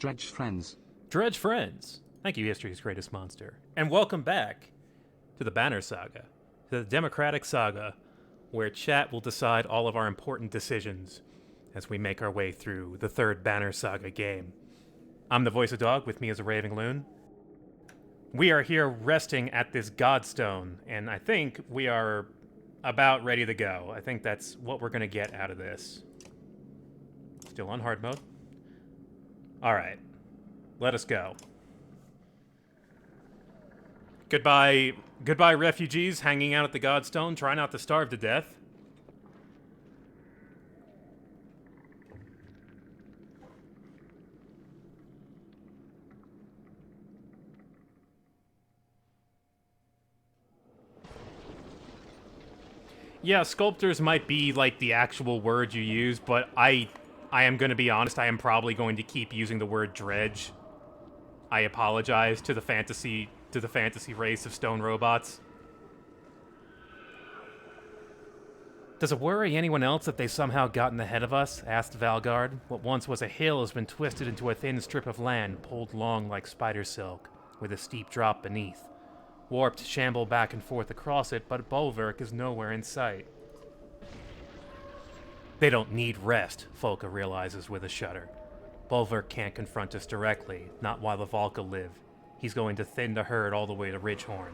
Dredge friends. Dredge friends. Thank you, history's greatest monster. And welcome back to the Banner Saga, to the Democratic Saga, where chat will decide all of our important decisions as we make our way through the third Banner Saga game. I'm the voice of dog, with me is a raving loon. We are here resting at this Godstone, and I think we are about ready to go. I think that's what we're going to get out of this. Still on hard mode. Alright. Let us go. Goodbye, refugees hanging out at the Godstone. Try not to starve to death. Yeah, sculptors might be like the actual word you use, but I am going to be honest, I am probably going to keep using the word dredge. I apologize to the fantasy race of stone robots. Does it worry anyone else that they've somehow gotten ahead of us? Asked Valgard. What once was a hill has been twisted into a thin strip of land, pulled long like spider silk, with a steep drop beneath. Warped shamble back and forth across it, but Bolverk is nowhere in sight. They don't need rest, Folka realizes with a shudder. Bolverk can't confront us directly, not while the Valka live. He's going to thin the herd all the way to Ridgehorn.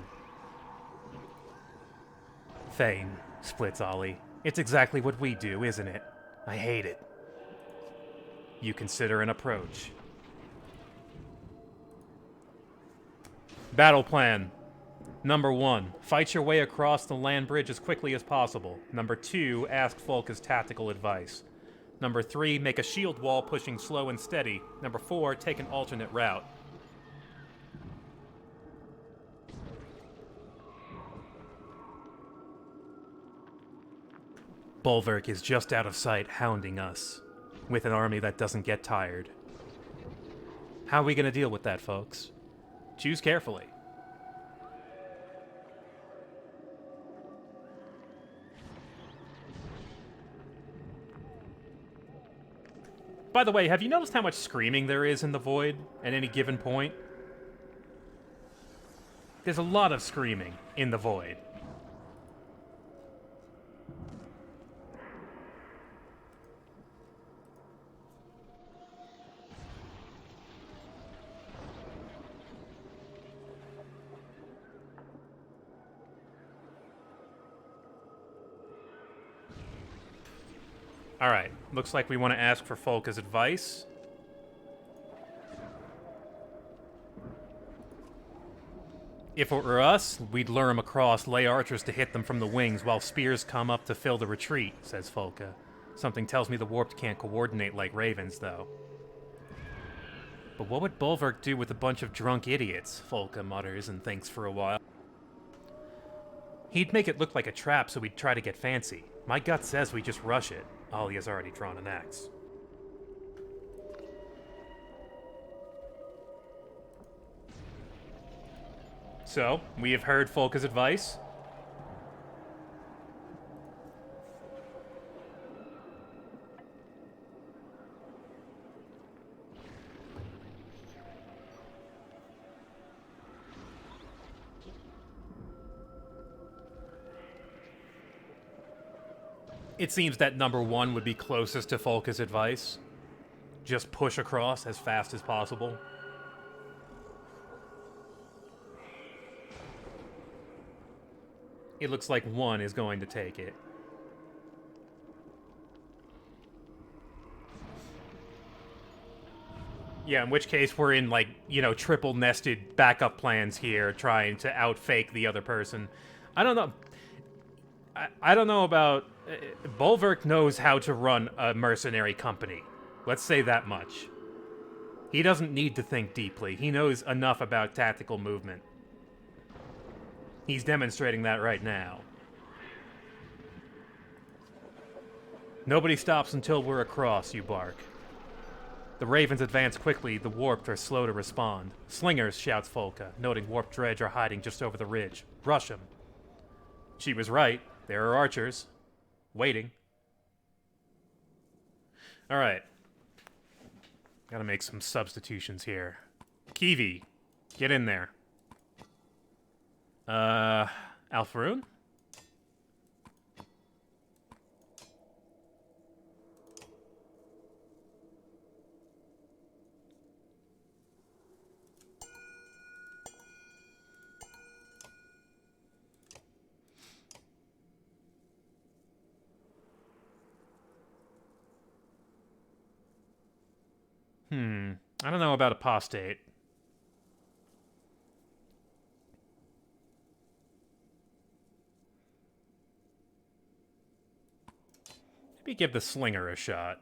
Thane, splits Ollie. It's exactly what we do, isn't it? I hate it. You consider an approach. Battle plan. Number 1, fight your way across the land bridge as quickly as possible. Number 2, ask Folka's tactical advice. Number 3, make a shield wall pushing slow and steady. Number 4, take an alternate route. Bolverk is just out of sight, hounding us, with an army that doesn't get tired. How are we going to deal with that, folks? Choose carefully. By the way, have you noticed how much screaming there is in the void at any given point? There's a lot of screaming in the void. Alright, looks like we want to ask for Folka's advice. If it were us, we'd lure them across, lay archers to hit them from the wings while spears come up to fill the retreat, says Folka. Something tells me the Warped can't coordinate like ravens, though. But what would Bolverk do with a bunch of drunk idiots? Folka mutters and thinks for a while. He'd make it look like a trap, so we'd try to get fancy. My gut says we just rush it. Ollie has already drawn an axe. So, we have heard Folka's advice. It seems that number 1 would be closest to Folka's advice. Just push across as fast as possible. It looks like 1 is going to take it. Yeah, in which case we're in, like, triple nested backup plans here, trying to outfake the other person. I don't know. I don't know about... Bolverk knows how to run a mercenary company. Let's say that much. He doesn't need to think deeply. He knows enough about tactical movement. He's demonstrating that right now. Nobody stops until we're across, you bark. The ravens advance quickly, the warped are slow to respond. Slingers, shouts Folka, noting warped dredge are hiding just over the ridge. Rush 'em. She was right. There are archers. Waiting. Alright. Gotta make some substitutions here. Kiwi, get in there. Alfaroon? I don't know about apostate. Maybe give the slinger a shot.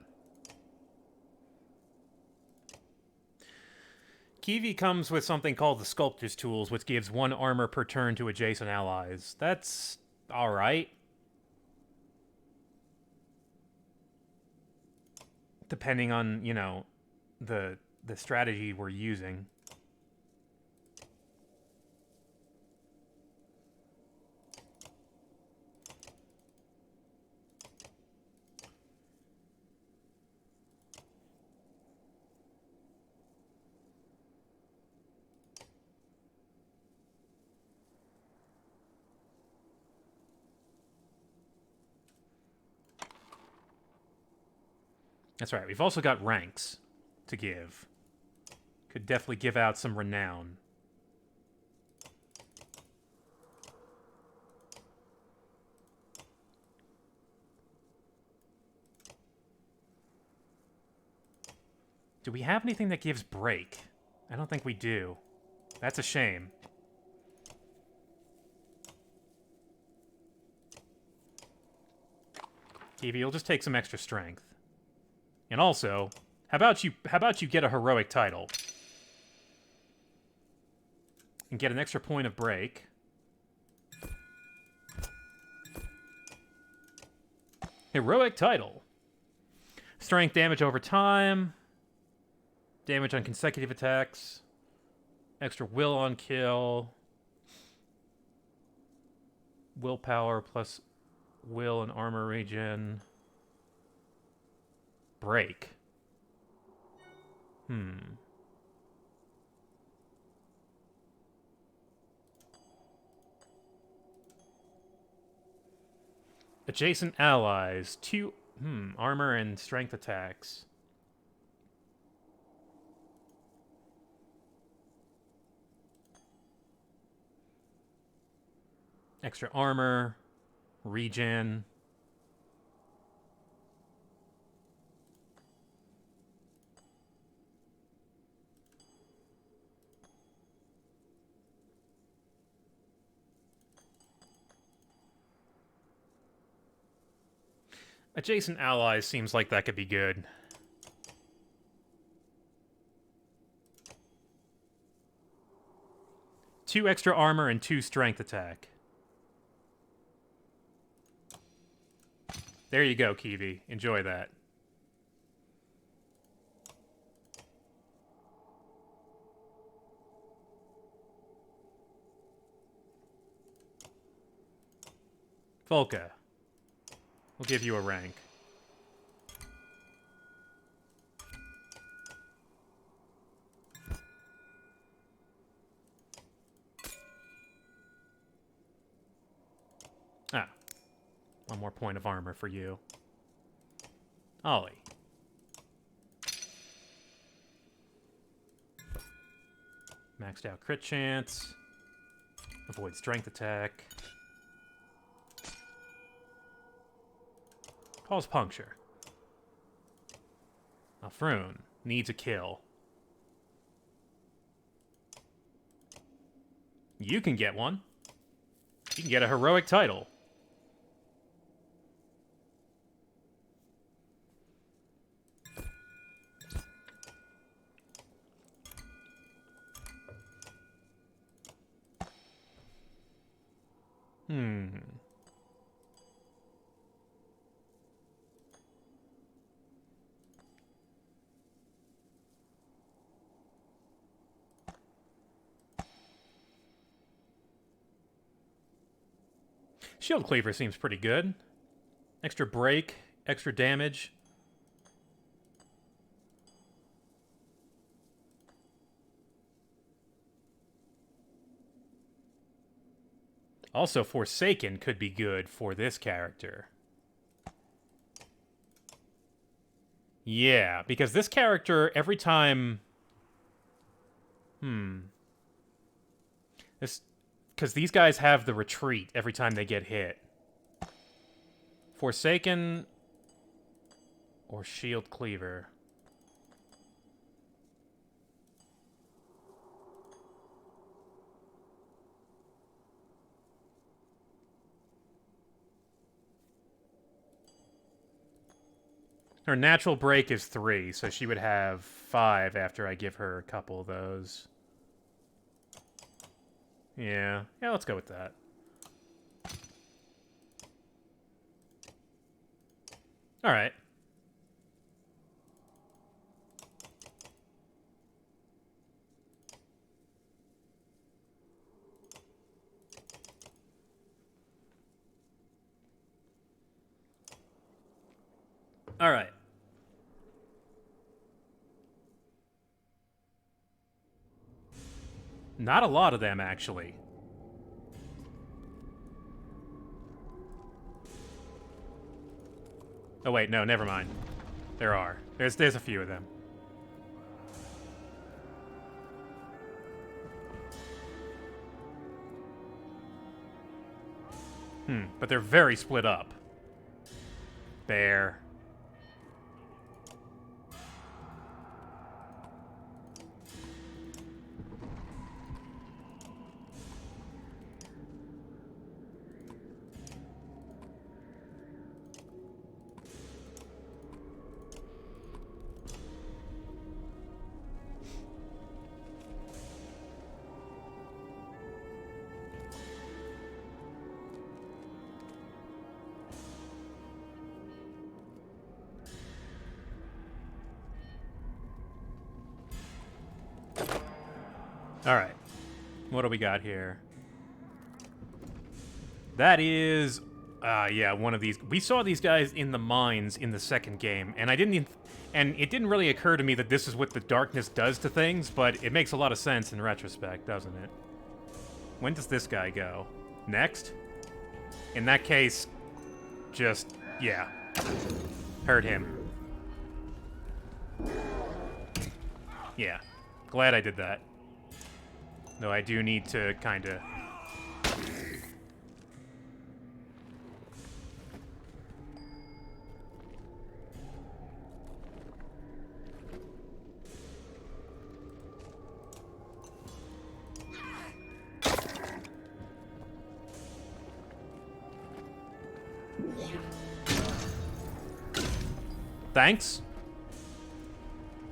Kiwi comes with something called the Sculptor's Tools, which gives 1 armor per turn to adjacent allies. That's alright. Depending on, you know, the strategy we're using. That's right, we've also got ranks to give. Could definitely give out some renown. Do we have anything that gives break? I don't think we do. That's a shame. Kiwi, you'll just take some extra strength. And also, how about you get a heroic title? And get an extra point of break. Heroic title. Strength damage over time. Damage on consecutive attacks. Extra will on kill. Willpower plus will and armor regen. Break. Adjacent allies. 2 armor and strength attacks. Extra armor. Regen. Adjacent allies seems like that could be good. Two extra armor and 2 strength attack. There you go, Kiwi. Enjoy that. Volca. We'll give you a rank. Ah. 1 more point of armor for you. Ollie. Maxed out crit chance. Avoid strength attack. Cause puncture. Alfaroon needs a kill. You can get one. You can get a heroic title. Shield Cleaver seems pretty good. Extra break, extra damage. Also, Forsaken could be good for this character. Yeah, because this character, every time... Because these guys have the retreat every time they get hit. Forsaken or Shield Cleaver. Her natural break is 3, so she would have 5 after I give her a couple of those. Yeah, let's go with that. All right. All right. Not a lot of them, actually. Oh, wait, no, never mind. There are. There's a few of them. But they're very split up. Bear. Alright. What do we got here? That is... yeah, one of these... We saw these guys in the mines in the second game, and I didn't even... And it didn't really occur to me that this is what the darkness does to things, but it makes a lot of sense in retrospect, doesn't it? When does this guy go? Next? In that case, just... yeah. Hurt him. Yeah. Glad I did that. Though I do need to kinda... Thanks.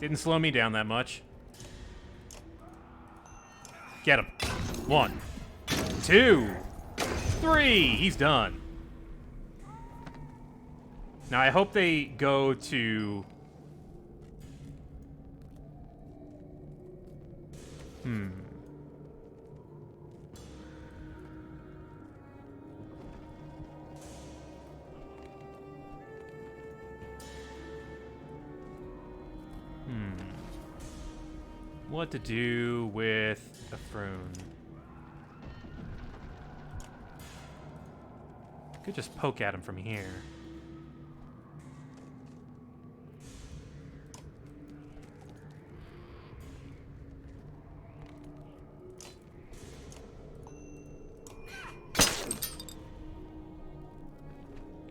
Didn't slow me down that much. Get him. 1, 2, 3. He's done. Now, I hope they go to... What to do with a Froon? Could just poke at him from here.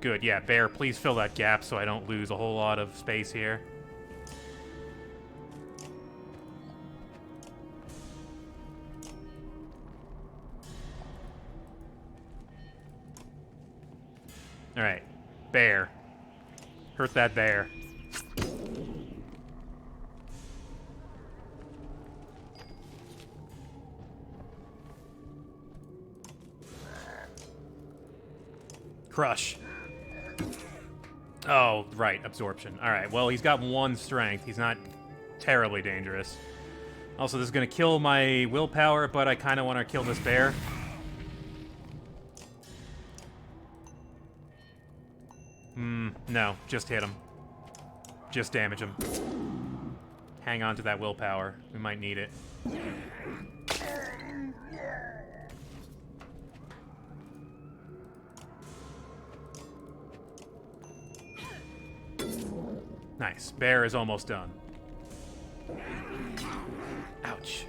Good, yeah, Bear, please fill that gap so I don't lose a whole lot of space here. Alright. Bear. Hurt that bear. Crush. Oh, right. Absorption. Alright, well, he's got 1 strength. He's not terribly dangerous. Also, this is going to kill my willpower, but I kind of want to kill this bear. No, just hit him. Just damage him. Hang on to that willpower. We might need it. Nice. Bear is almost done. Ouch.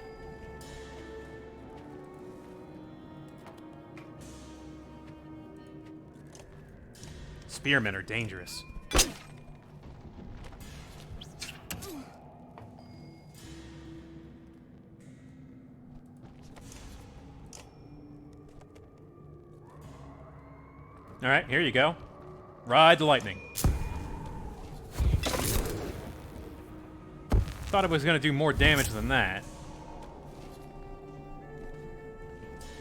Spearmen are dangerous. Alright, here you go. Ride the lightning. Thought it was going to do more damage than that.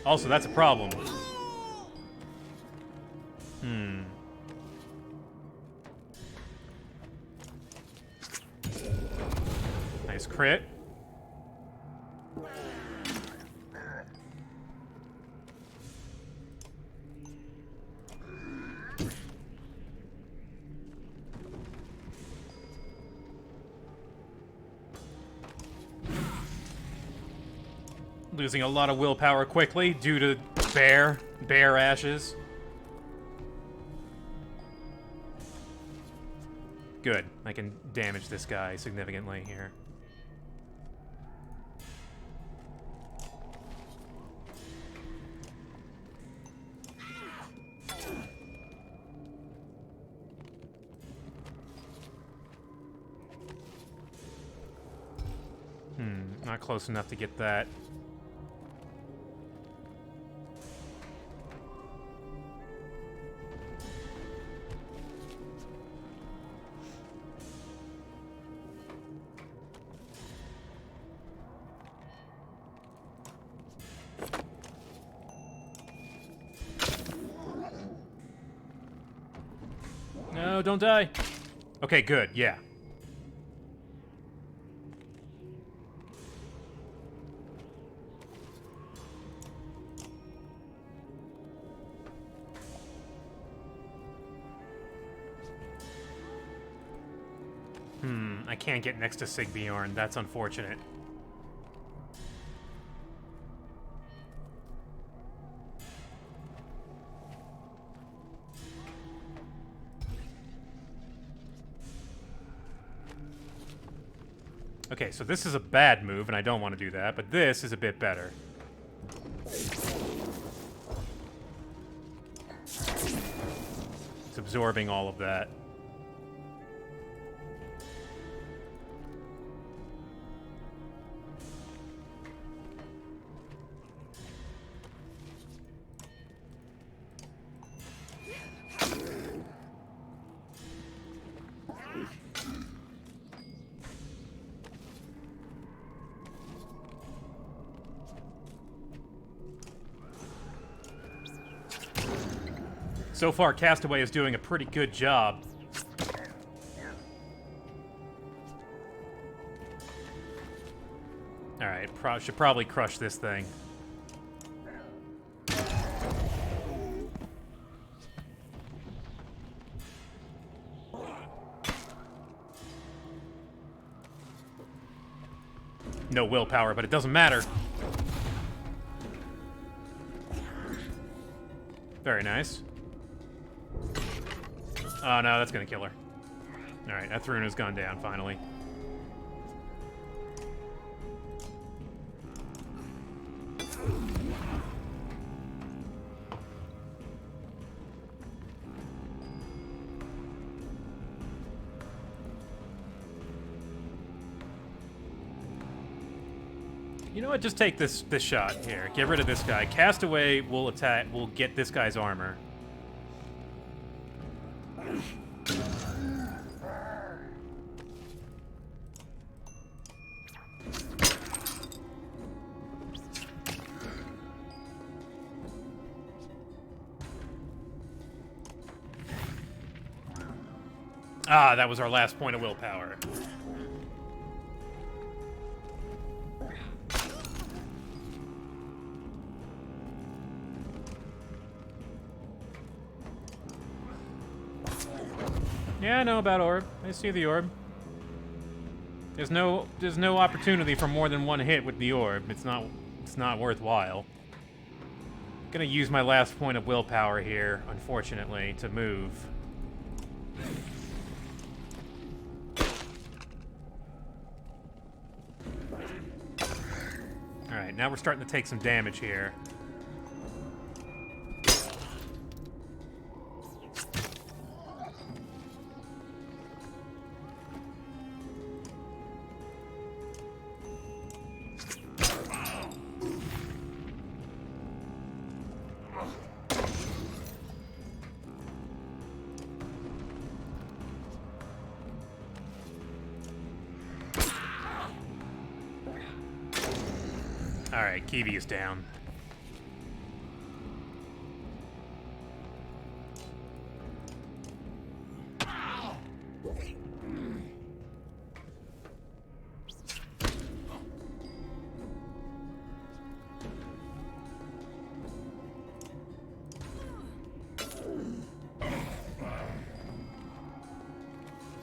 Also, that's a problem. Nice crit. Losing a lot of willpower quickly due to bear ashes. Good. I can damage this guy significantly here. Not close enough to get that. No, don't die. Okay, good, yeah. I can't get next to Sigbjorn. That's unfortunate. Okay, so this is a bad move, and I don't want to do that, but this is a bit better. It's absorbing all of that. So far, Castaway is doing a pretty good job. Alright, should probably crush this thing. No willpower, but it doesn't matter. Very nice. Oh no, that's gonna kill her. Alright, Ethruna's gone down, finally. You know what, just take this shot here. Get rid of this guy. Castaway will attack, will get this guy's armor. Ah, that was our last point of willpower. Yeah, I know about orb. I see the orb. There's no opportunity for more than one hit with the orb. It's not worthwhile. Gonna use my last point of willpower here, unfortunately, to move. now we're starting to take some damage here. Alright, Kiwi is down.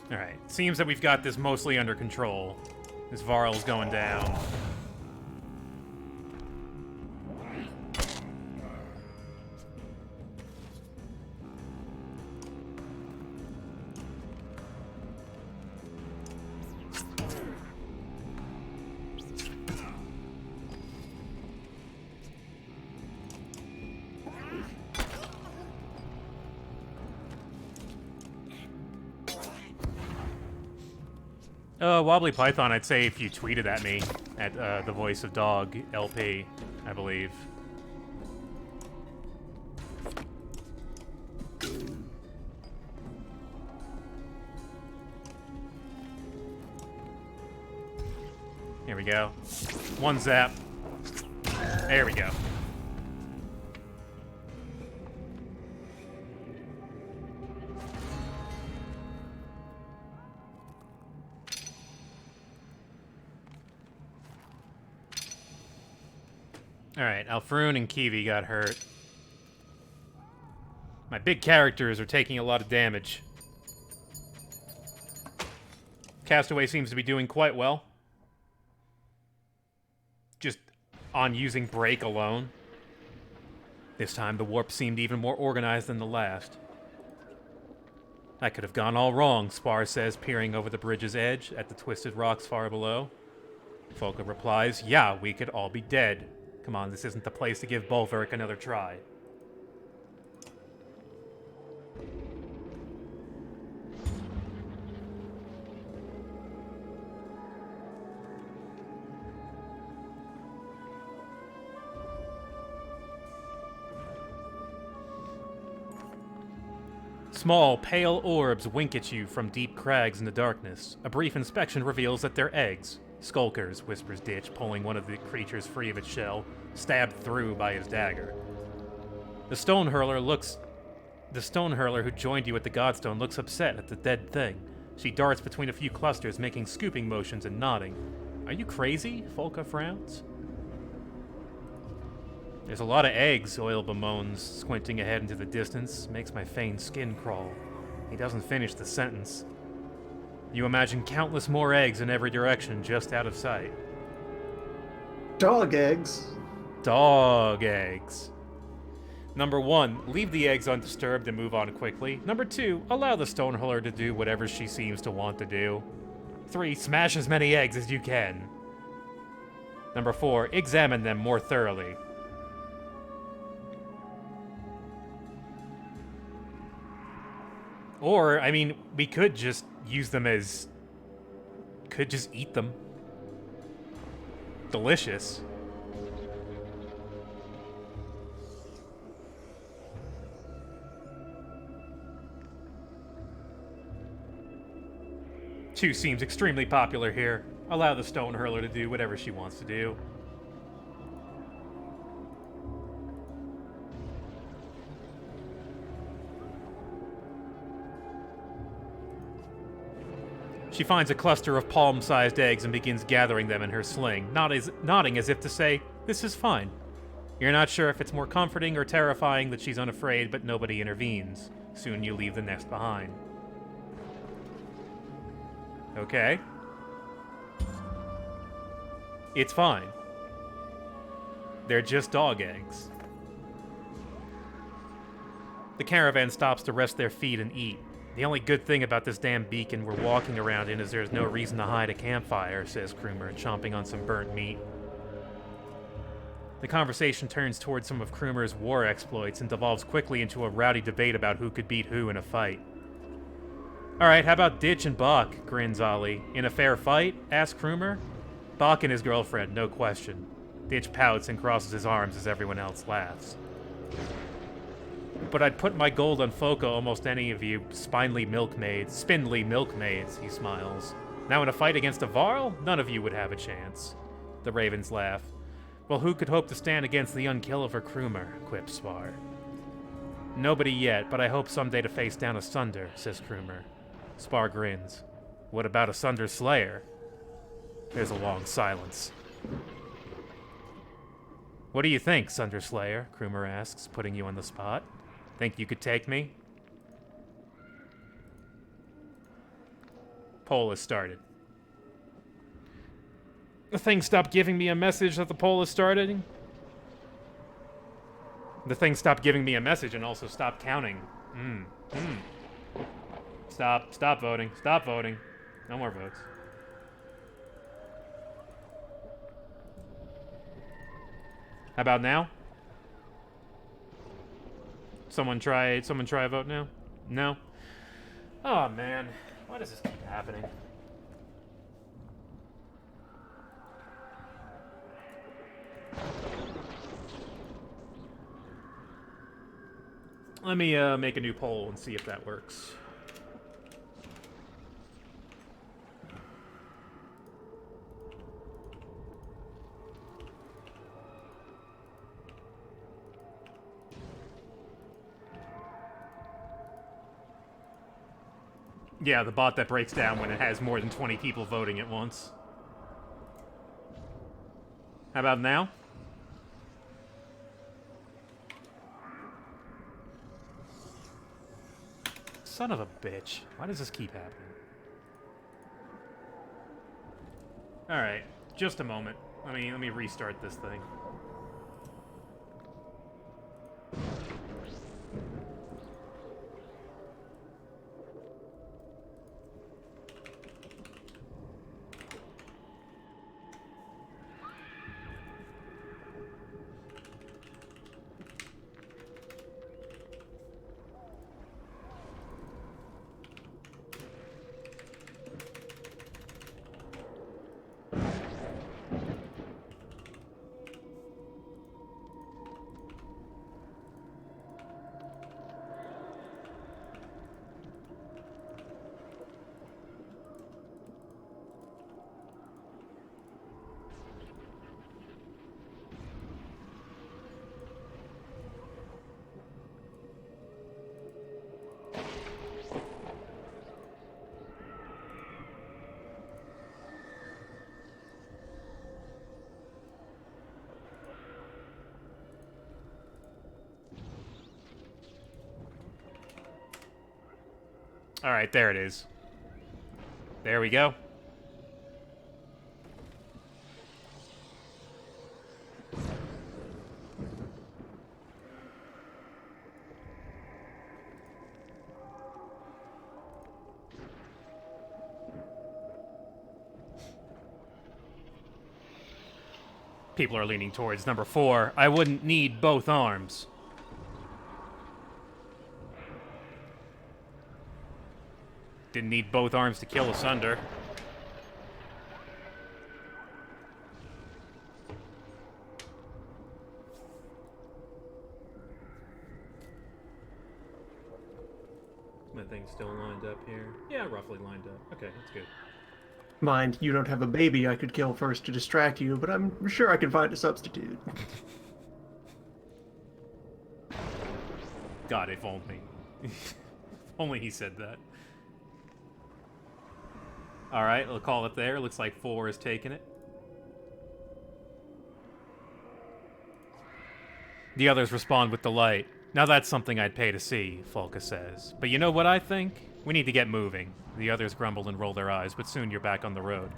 Alright, seems that we've got this mostly under control. This Varl's going down. Wobbly Python, I'd say if you tweeted at me at the Voice of Dog LP, I believe. Here we go. One zap. There we go. Alright, Alfroon and Kiwi got hurt. My big characters are taking a lot of damage. Castaway seems to be doing quite well. Just on using Break alone. This time the warp seemed even more organized than the last. That could have gone all wrong, Spar says, peering over the bridge's edge at the twisted rocks far below. Folka replies, yeah, we could all be dead. Come on, this isn't the place to give Bulwark another try. Small, pale orbs wink at you from deep crags in the darkness. A brief inspection reveals that they're eggs. Skulkers, whispers Ditch, pulling one of the creatures free of its shell, stabbed through by his dagger. The stone hurler who joined you at the Godstone looks upset at the dead thing. She darts between a few clusters, making scooping motions and nodding. Are you crazy? Folka frowns. There's a lot of eggs, Oil bemoans, squinting ahead into the distance. Makes my faint skin crawl. He doesn't finish the sentence. You imagine countless more eggs in every direction, just out of sight. Dog eggs. Dog eggs. Number 1, leave the eggs undisturbed and move on quickly. Number 2, allow the Stonehurler to do whatever she seems to want to do. 3, smash as many eggs as you can. Number 4, examine them more thoroughly. Or, I mean, we could just use them as... could just eat them. Delicious. Two seems extremely popular here. Allow the Stone Hurler to do whatever she wants to do. She finds a cluster of palm-sized eggs and begins gathering them in her sling, nodding as if to say, "This is fine." You're not sure if it's more comforting or terrifying that she's unafraid, but nobody intervenes. Soon you leave the nest behind. Okay. It's fine. They're just dog eggs. The caravan stops to rest their feet and eat. The only good thing about this damn beacon we're walking around in is there's no reason to hide a campfire, says Krumer, chomping on some burnt meat. The conversation turns towards some of Krumer's war exploits and devolves quickly into a rowdy debate about who could beat who in a fight. Alright, how about Ditch and Bach, grins Ollie. In a fair fight? Asks Krumer. Bach and his girlfriend, no question. Ditch pouts and crosses his arms as everyone else laughs. But I'd put my gold on Foca almost any of you spindly milkmaids, he smiles. Now in a fight against a Varl, none of you would have a chance. The ravens laugh. Well, who could hope to stand against the unkillable Krumer, quips Spar. Nobody yet, but I hope someday to face down a Sunder, says Krumer. Spar grins. What about a Sunder Slayer? There's a long silence. What do you think, Sunder Slayer? Krumer asks, putting you on the spot. Think you could take me? Poll has started. The thing stopped giving me a message that the poll is starting. The thing stopped giving me a message and also stopped counting. Stop voting. Stop voting. No more votes. How about now? Someone try a vote now? No? Oh man, why does this keep happening? Let me make a new poll and see if that works. Yeah, the bot that breaks down when it has more than 20 people voting at once. How about now? Son of a bitch. Why does this keep happening? Alright, just a moment. Let me restart this thing. Alright, there it is. There we go. People are leaning towards number 4. I wouldn't need both arms. Didn't need both arms to kill a Sunder. My thing's still lined up here. Yeah, roughly lined up. Okay, that's good. Mind, you don't have a baby I could kill first to distract you, but I'm sure I can find a substitute. God, if only. If only he said that. Alright, we'll call it there. Looks like 4 is taking it. The others respond with delight. Now that's something I'd pay to see, Folka says. But you know what I think? We need to get moving. The others grumble and roll their eyes, but soon you're back on the road.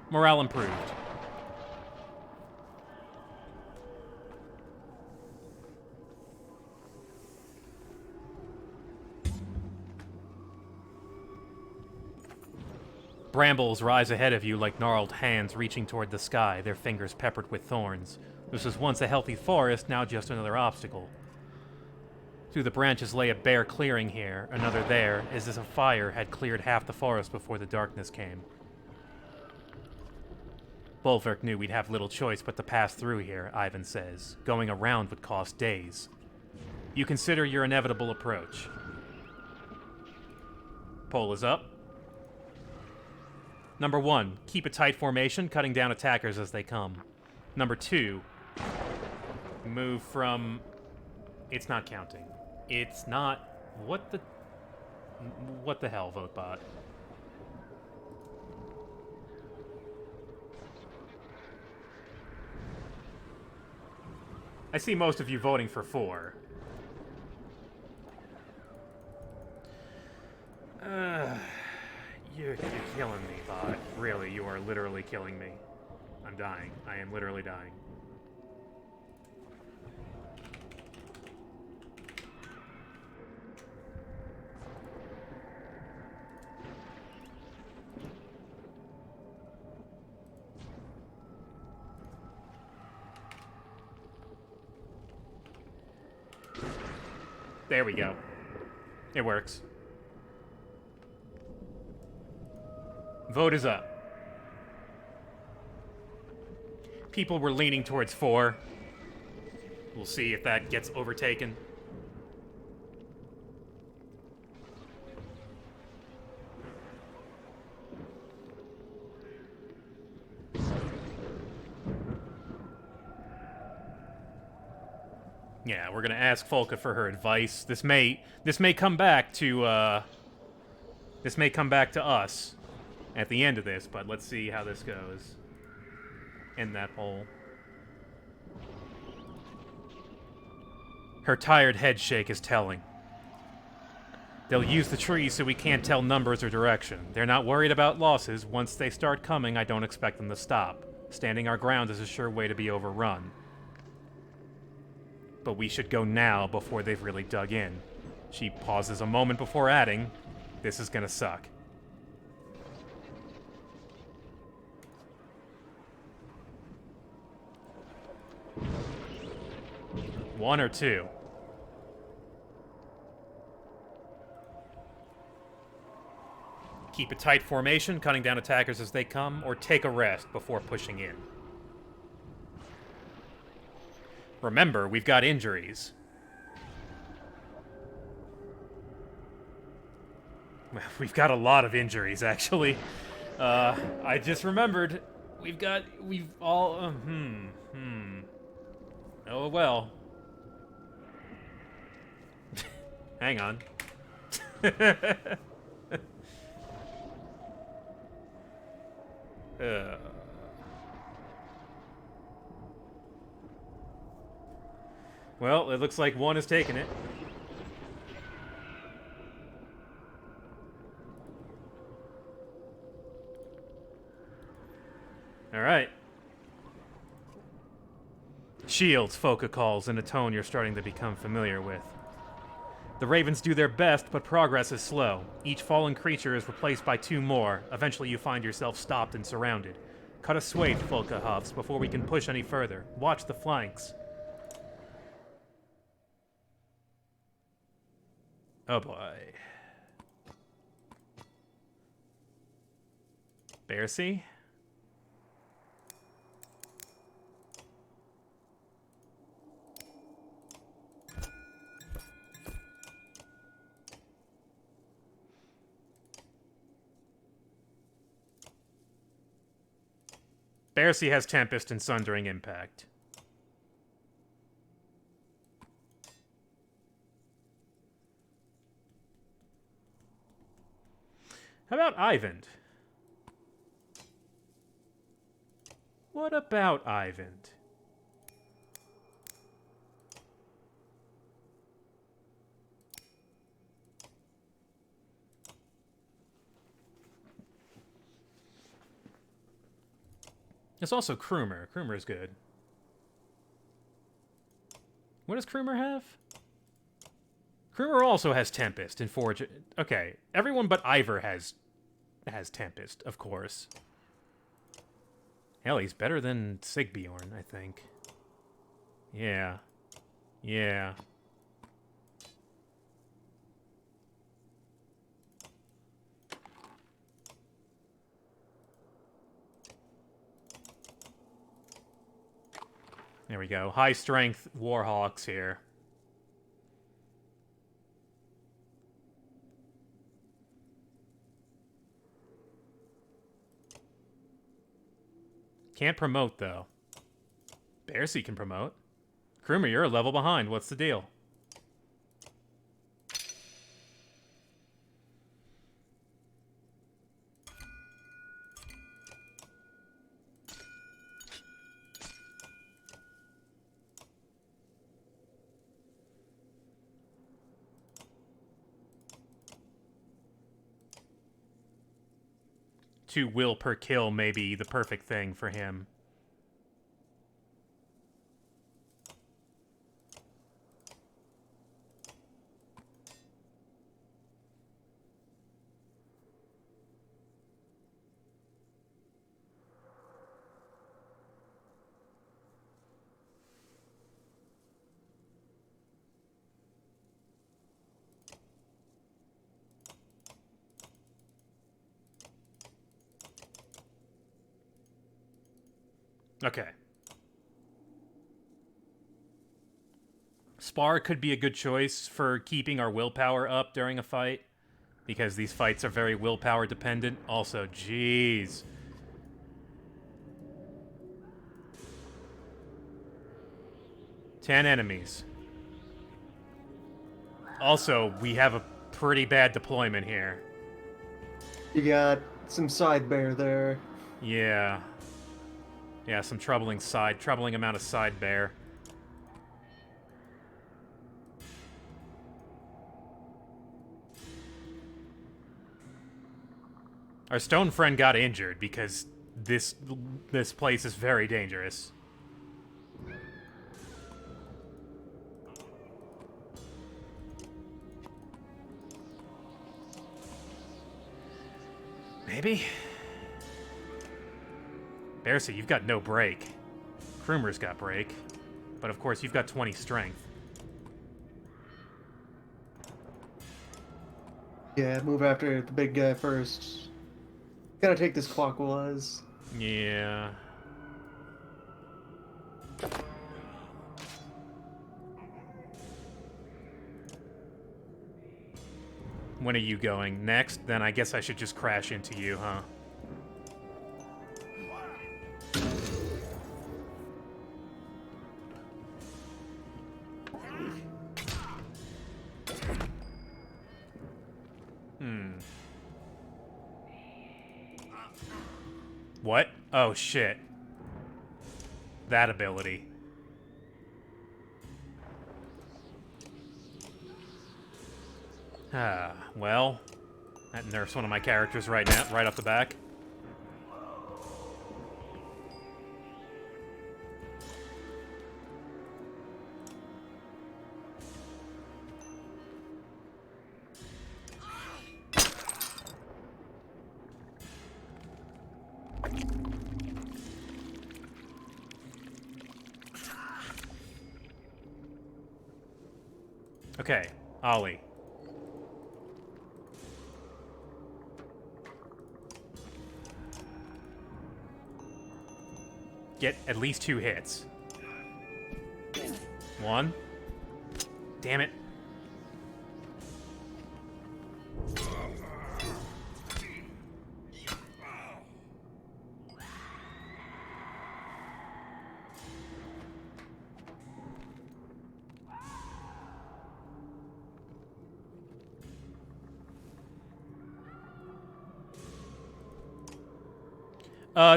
Morale improved. Brambles rise ahead of you like gnarled hands reaching toward the sky, their fingers peppered with thorns. This was once a healthy forest, now just another obstacle. Through the branches lay a bare clearing here, another there, as if a fire had cleared half the forest before the darkness came. Bolverk knew we'd have little choice but to pass through here, Ivan says. Going around would cost days. You consider your inevitable approach. Pole is up. Number 1, keep a tight formation, cutting down attackers as they come. Number 2, move from... It's not counting. It's not... What the hell, VoteBot? I see most of you voting for 4. You're killing me, bot. Really, you are literally killing me. I'm dying. I am literally dying. There we go. It works. Vote is up. People were leaning towards 4. We'll see if that gets overtaken. Yeah, we're gonna ask Folka for her advice. This may come back to us at the end of this, but let's see how this goes. End that poll. Her tired head shake is telling. They'll use the trees so we can't tell numbers or direction. They're not worried about losses. Once they start coming, I don't expect them to stop. Standing our ground is a sure way to be overrun. But we should go now before they've really dug in. She pauses a moment before adding, this is gonna suck. One or 2? Keep a tight formation, cutting down attackers as they come, or take a rest before pushing in. Remember, we've got injuries. We've got a lot of injuries, actually. I just remembered. We've all... Oh, well. Hang on. Well, it looks like 1 is taking it. All right. Shields, Foka calls in a tone you're starting to become familiar with. The Ravens do their best, but progress is slow. Each fallen creature is replaced by 2 more. Eventually you find yourself stopped and surrounded. Cut a swathe, Foka huffs, before we can push any further. Watch the flanks. Oh boy. Bearsea? Bearsea has Tempest and Sundering Impact. How about Ivand? What about Ivand? It's also Krumer. Krumer's good. What does Krumer have? Krumer also has Tempest and Forge. Okay, everyone but Ivor has Tempest, of course. Hell, he's better than Sigbjorn, I think. Yeah. Yeah. There we go. High strength Warhawks here. Can't promote, though. Bearsy can promote. Krumer, you're a level behind. What's the deal? Two will per kill may be the perfect thing for him. Okay. Spar could be a good choice for keeping our willpower up during a fight, because these fights are very willpower dependent. Also, jeez. Ten enemies. Also, we have a pretty bad deployment here. You got some side bear there. Yeah. Yeah, some troubling amount of side bear. Our stone friend got injured because this place is very dangerous. Maybe? Bearsy, you've got no break. Krumer's got break. But of course, you've got 20 strength. Yeah, move after the big guy first. Gotta take this clockwise. Yeah. When are you going? Next? Then I guess I should just crash into you, huh? What? Oh, shit. That ability. Ah, well, that nerfs one of my characters right now, right off the back. Okay, Ollie. Get at least 2 hits. 1. Damn it.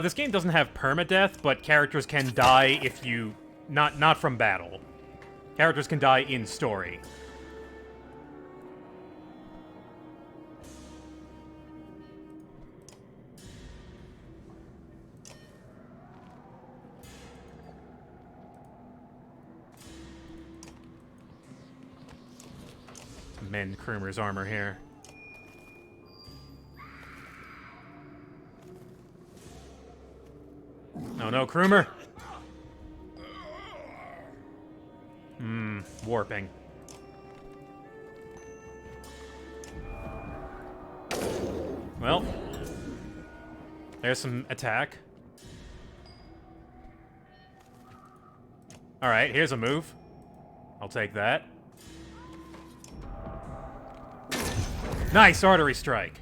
This game doesn't have permadeath, but characters can die if you... Not from battle. Characters can die in story. Mend Krumer's armor here. Oh no, Krumer! warping. Well, there's some attack. Alright, here's a move. I'll take that. Nice artery strike.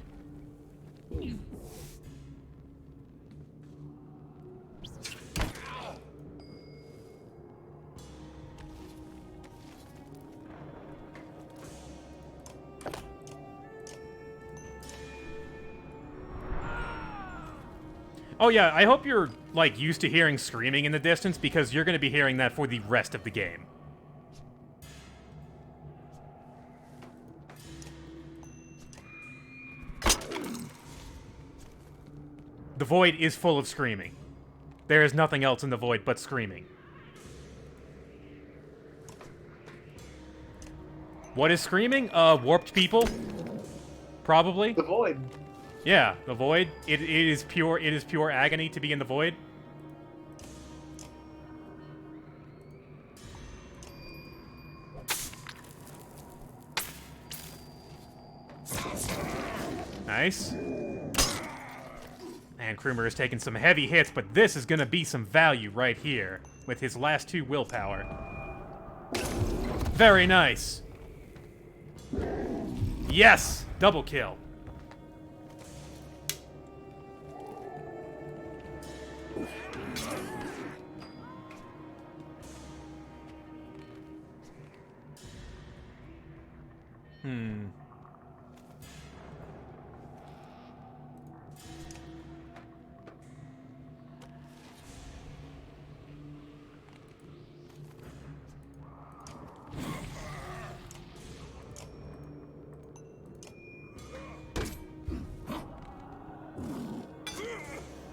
Oh yeah, I hope you're, like, used to hearing screaming in the distance, because you're going to be hearing that for the rest of the game. The void is full of screaming. There is nothing else in the void but screaming. What is screaming? Warped people? Probably. The void. Yeah, the void. It is pure agony to be in the void. Nice. And Krumer is taking some heavy hits, but this is gonna be some value right here with his last 2 willpower. Very nice. Yes! Double kill.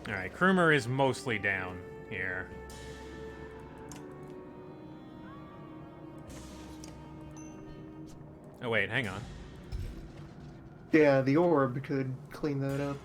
Alright, Krumer is mostly down here. Oh wait, hang on. Yeah, the orb could clean that up.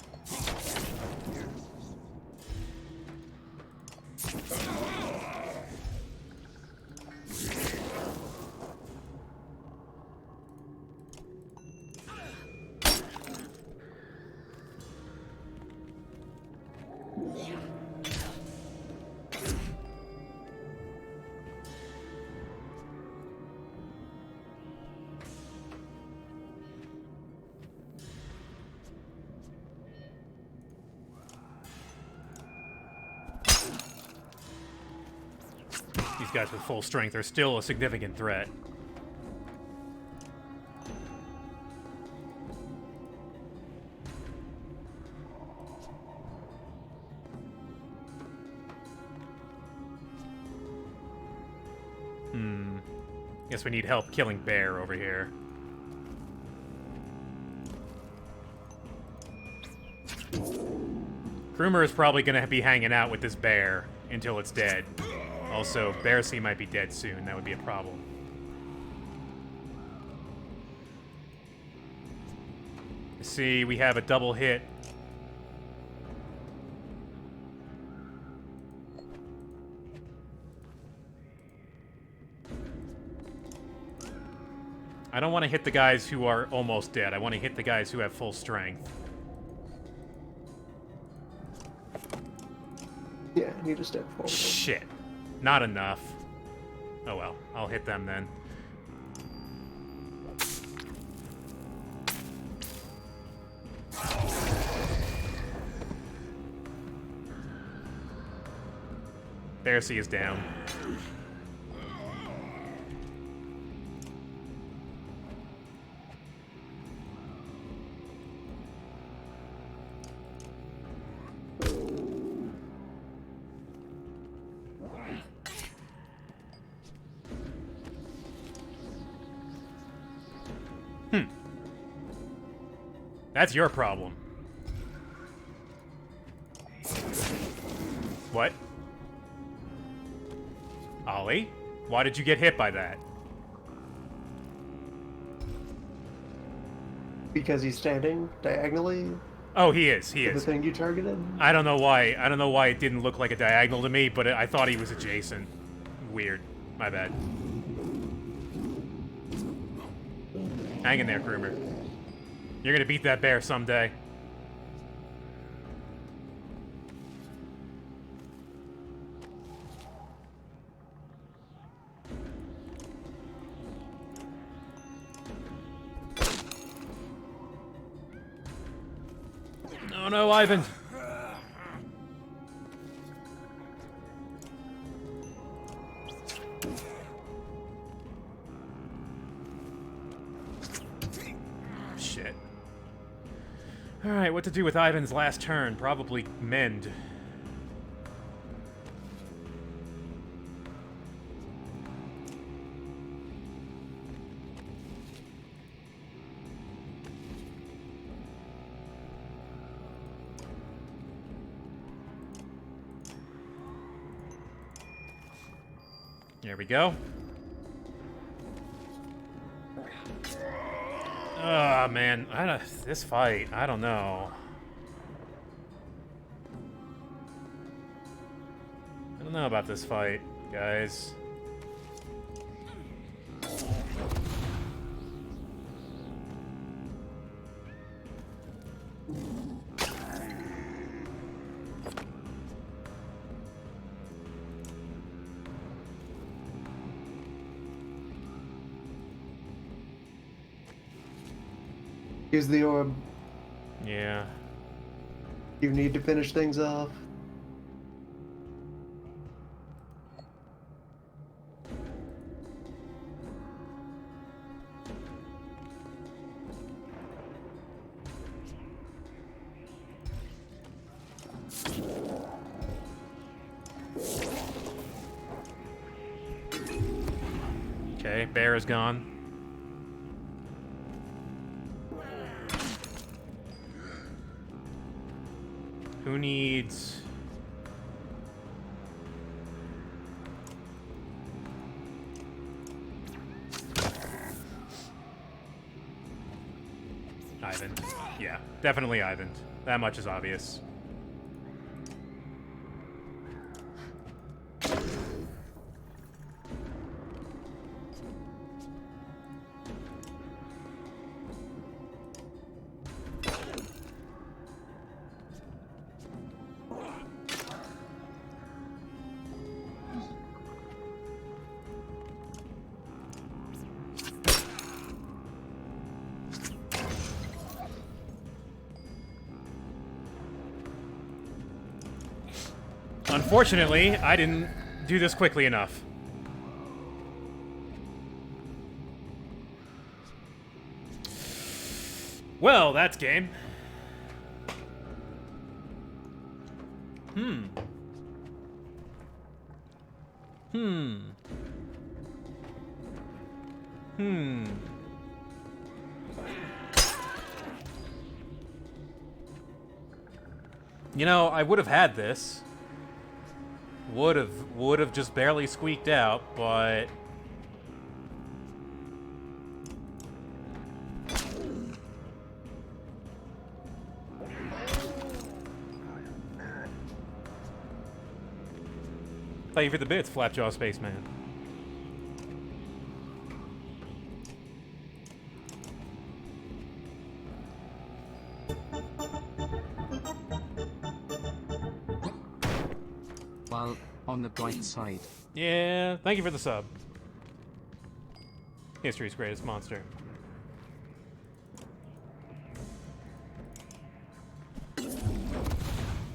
These guys with full strength are still a significant threat. Guess we need help killing Bear over here. Krumer is probably going to be hanging out with this bear until it's dead. Also, Bearsea might be dead soon. That would be a problem. See, we have a double hit. I don't want to hit the guys who are almost dead. I want to hit the guys who have full strength. Yeah, I need to step forward. Shit. Not enough. Oh well, I'll hit them then. Bearsea is down. That's your problem. What? Ollie? Why did you get hit by that? Because he's standing diagonally? Oh, he is. He The is. thing you targeted? I don't know why. I don't know why it didn't look like a diagonal to me, but I thought he was adjacent. Weird. My bad. Hang in there, groomer. You're gonna beat that bear someday. Oh no, Ivan! Shit. Alright, what to do with Ivan's last turn? Probably mend. There we go. Ah, man. This fight, I don't know. I don't know about this fight, guys. Use the orb. Yeah. You need to finish things off. Okay, bear is gone. Who needs... Ivan. Yeah, definitely Ivan. That much is obvious. Unfortunately, I didn't do this quickly enough. Well, that's game. Hmm. You know, I would have had this. Would have just barely squeaked out, but thank you for the bits, Flapjaw Spaceman. Well, on the bright side. Yeah, thank you for the sub. History's greatest monster.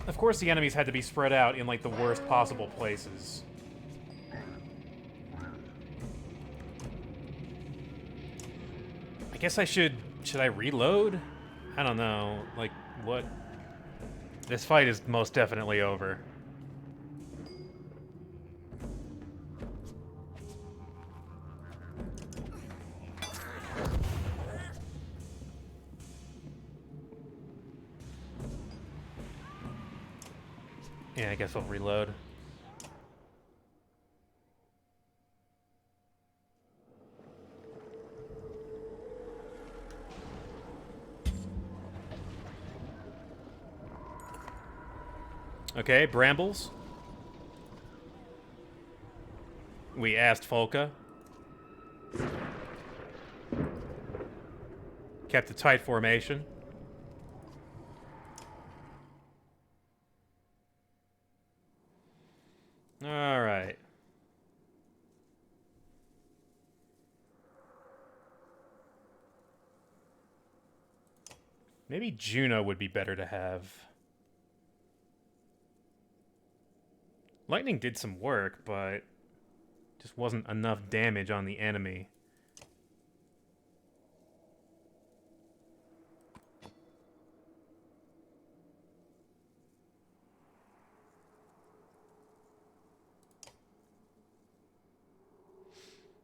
Of course the enemies had to be spread out in, like, the worst possible places. I guess I should I reload? I don't know. Like, what? This fight is most definitely over. Yeah, I guess I'll reload. Okay, brambles. We asked Folka. Kept a tight formation. All right. Maybe Juno would be better to have. Lightning did some work, but just wasn't enough damage on the enemy.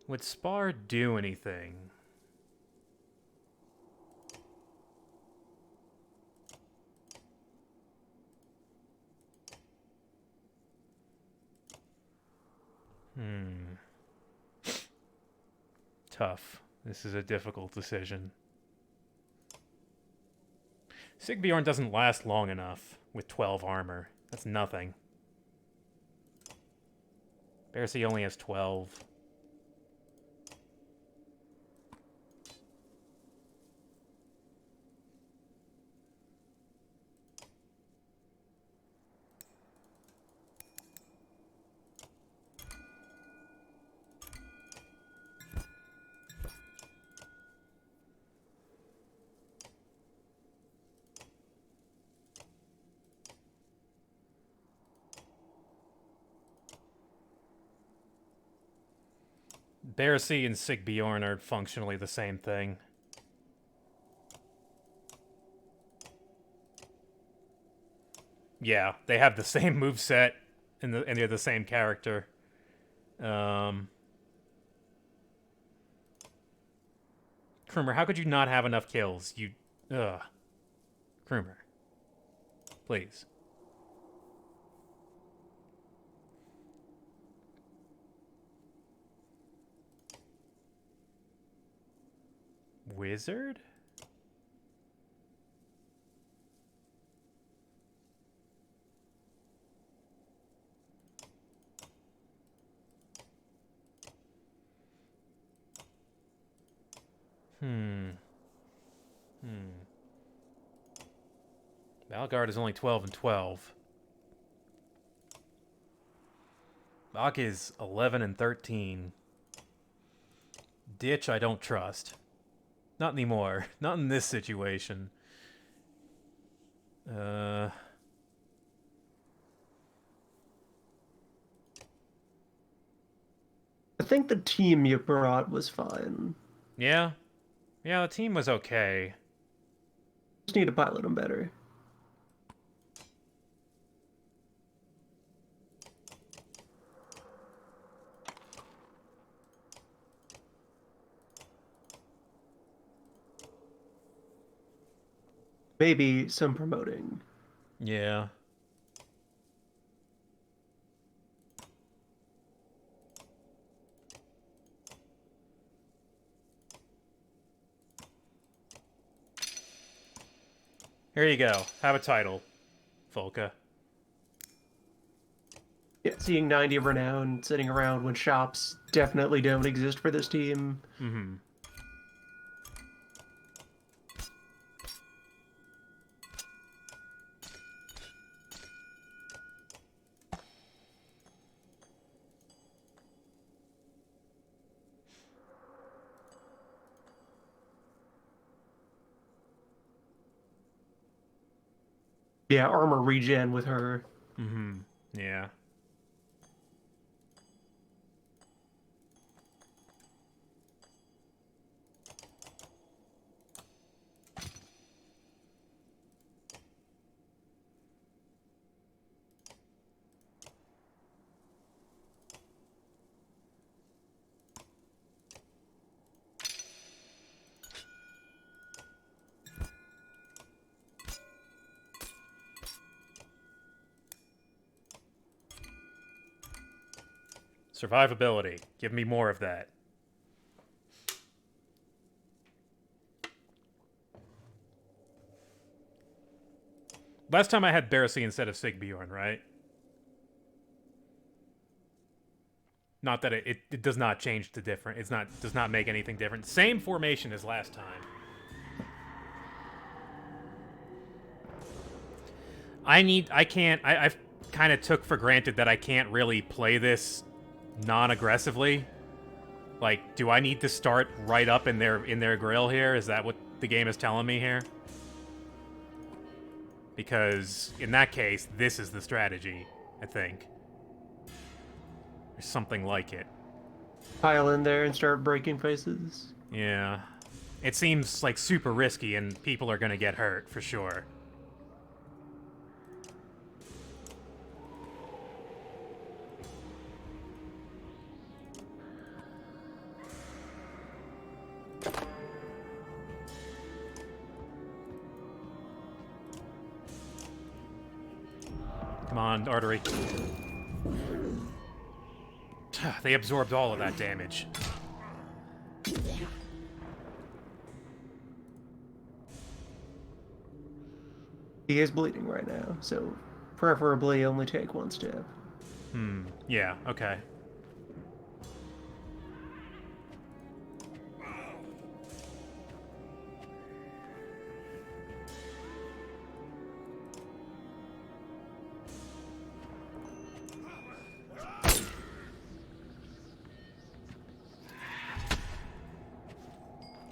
Would Spar do anything? Tough. This is a difficult decision. Sigbjorn doesn't last long enough with 12 armor. That's nothing. Bercy only has 12. Bercy and Sigbjorn are functionally the same thing. Yeah, they have the same moveset and they're the same character. Krumer, how could you not have enough kills? Ugh. Krumer. Please. Wizard? Valgard is only 12 and 12. Bach is 11 and 13. Ditch I don't trust. Not anymore. Not in this situation. I think the team you brought was fine. Yeah. Yeah, the team was okay. Just need to pilot them better. Maybe some promoting. Yeah. Here you go. Have a title, Volka. Yeah, seeing 90 renown sitting around when shops definitely don't exist for this team. Mm-hmm. Yeah, armor regen with her. Mm-hmm. Yeah. Survivability. Give me more of that. Last time I had Bercy instead of Sigbjorn, right? Not that it does not change the different. Does not make anything different. Same formation as last time. I've kind of took for granted that I can't really play this non-aggressively. Like, do I need to start right up in their grill here? Is that what the game is telling me here? Because in that case, this is the strategy, I think. Or something like it. Pile in there and start breaking faces. Yeah. It seems like super risky and people are gonna get hurt, for sure. Come on, artery. They absorbed all of that damage. He is bleeding right now, so preferably only take one step. Yeah, okay.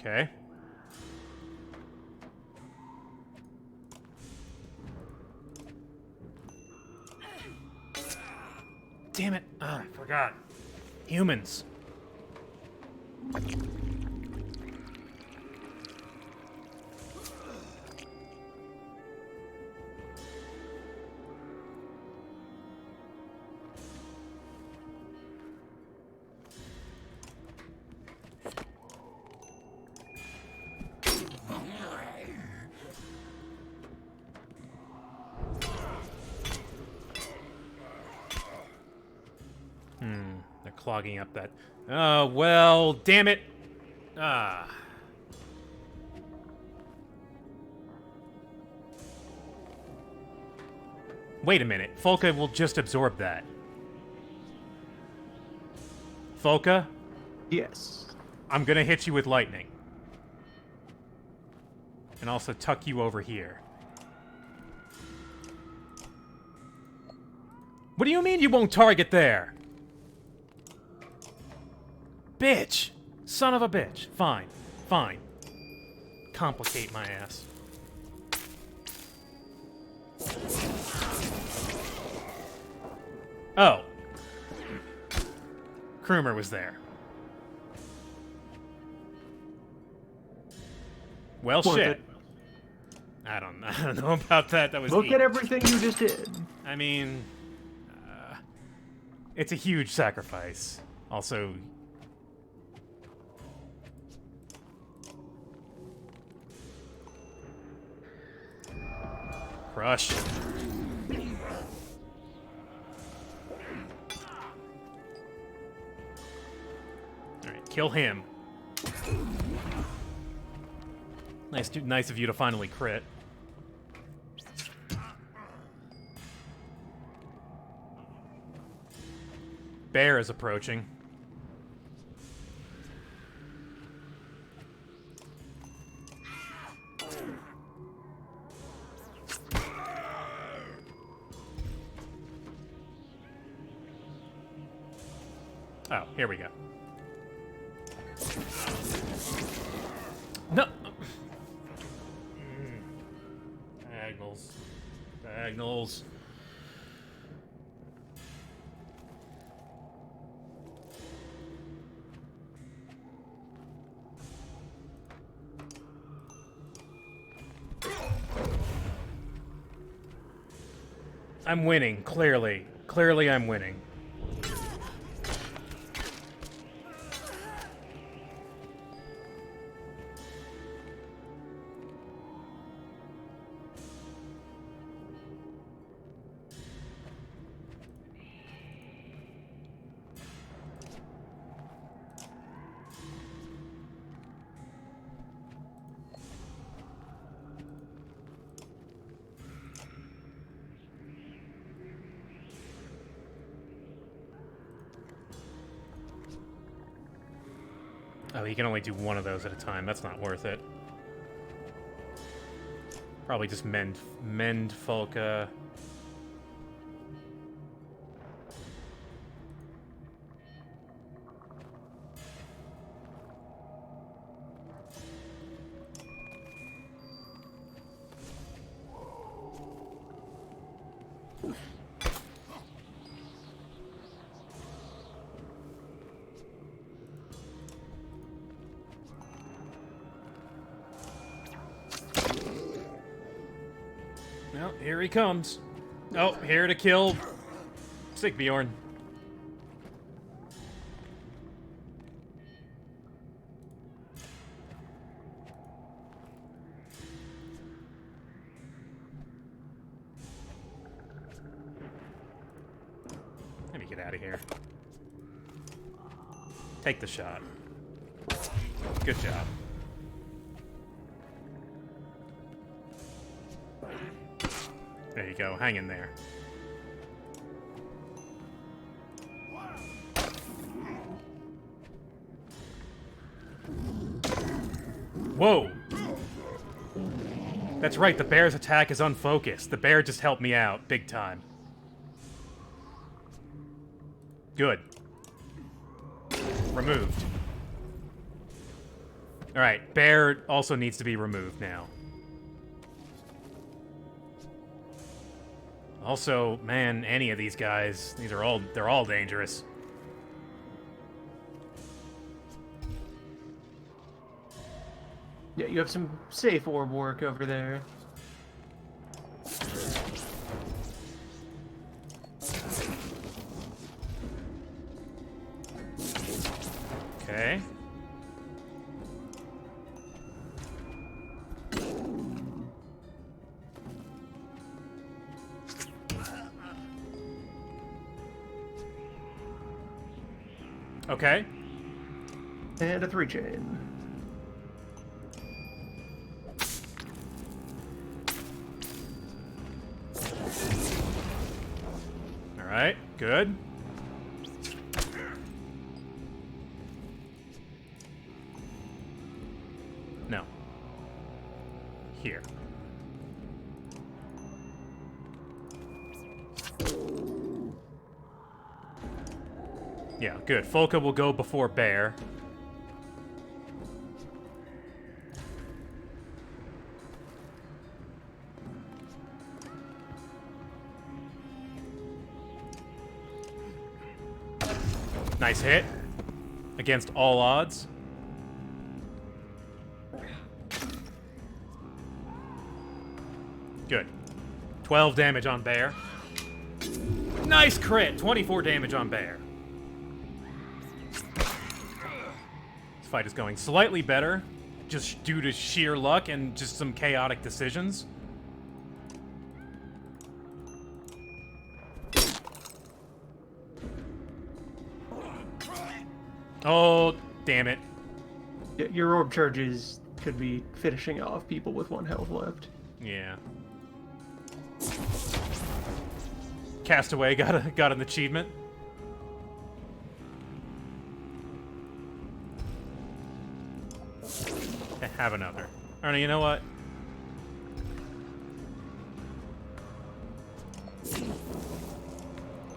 Okay. Damn it. Oh, I forgot. Humans. They're clogging up that... Oh, well, damn it. Ah. Wait a minute. Folka will just absorb that. Folka, Yes. I'm gonna hit you with lightning. And also tuck you over here. What do you mean you won't target there? Bitch! Son of a bitch. Fine. Fine. Complicate my ass. Oh. Krumer was there. Well, Worth shit. it. I don't know about that. That was Look neat. at everything you just did. I mean, it's a huge sacrifice. Also, crush. Alright, kill him. Nice of you to finally crit. Bear is approaching. Oh, here we go. No! Diagonals. Diagonals. I'm winning, clearly. Clearly I'm winning. Oh, he can only do one of those at a time. That's not worth it. Probably just mend Folka. Well, here he comes. Oh, here to kill Sigbjorn. Let me get out of here. Take the shot. Good job. There you go, hang in there. Whoa! That's right, the bear's attack is unfocused. The bear just helped me out, big time. Good. Removed. Alright, bear also needs to be removed now. Also, man, any of these guys, they're all dangerous. Yeah, you have some safe orb work over there. Okay. Okay. And a 3-chain. Alright, good. No. Here. Yeah, good. Folka will go before Bear. Nice hit. Against all odds. Good. 12 damage on Bear. Nice crit! 24 damage on Bear. This fight is going slightly better, just due to sheer luck and just some chaotic decisions. Oh, damn it. Yeah, your orb charges could be finishing off people with 1 health left. Yeah. Castaway got an achievement. Have another. Alright, you know what?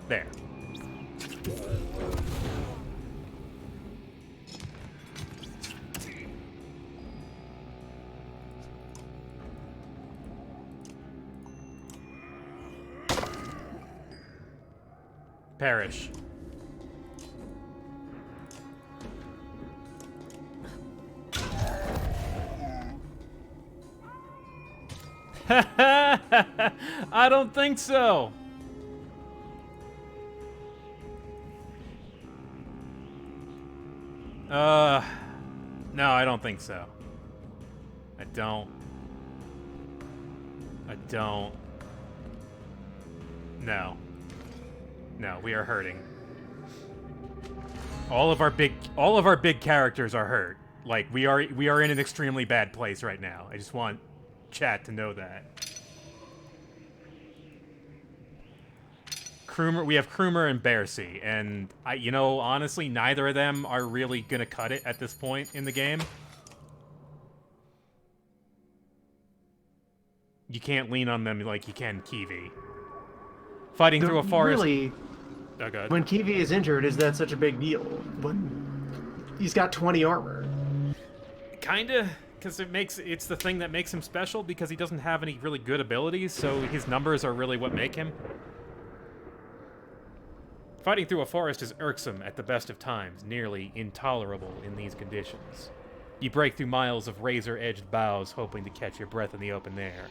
There. Perish. I don't think so. No, I don't think so. I don't. No. No, we are hurting. All of our big characters are hurt. Like we are in an extremely bad place right now. I just want chat to know that. We have Krumer and Bearsea, and honestly, neither of them are really gonna cut it at this point in the game. You can't lean on them like you can Kiwi. Fighting through a forest. Really, Oh, God. when Kiwi is injured, is that such a big deal? When he's got 20 armor. Kinda, because it's the thing that makes him special, because he doesn't have any really good abilities, so his numbers are really what make him. Fighting through a forest is irksome at the best of times, nearly intolerable in these conditions. You break through miles of razor-edged boughs hoping to catch your breath in the open air.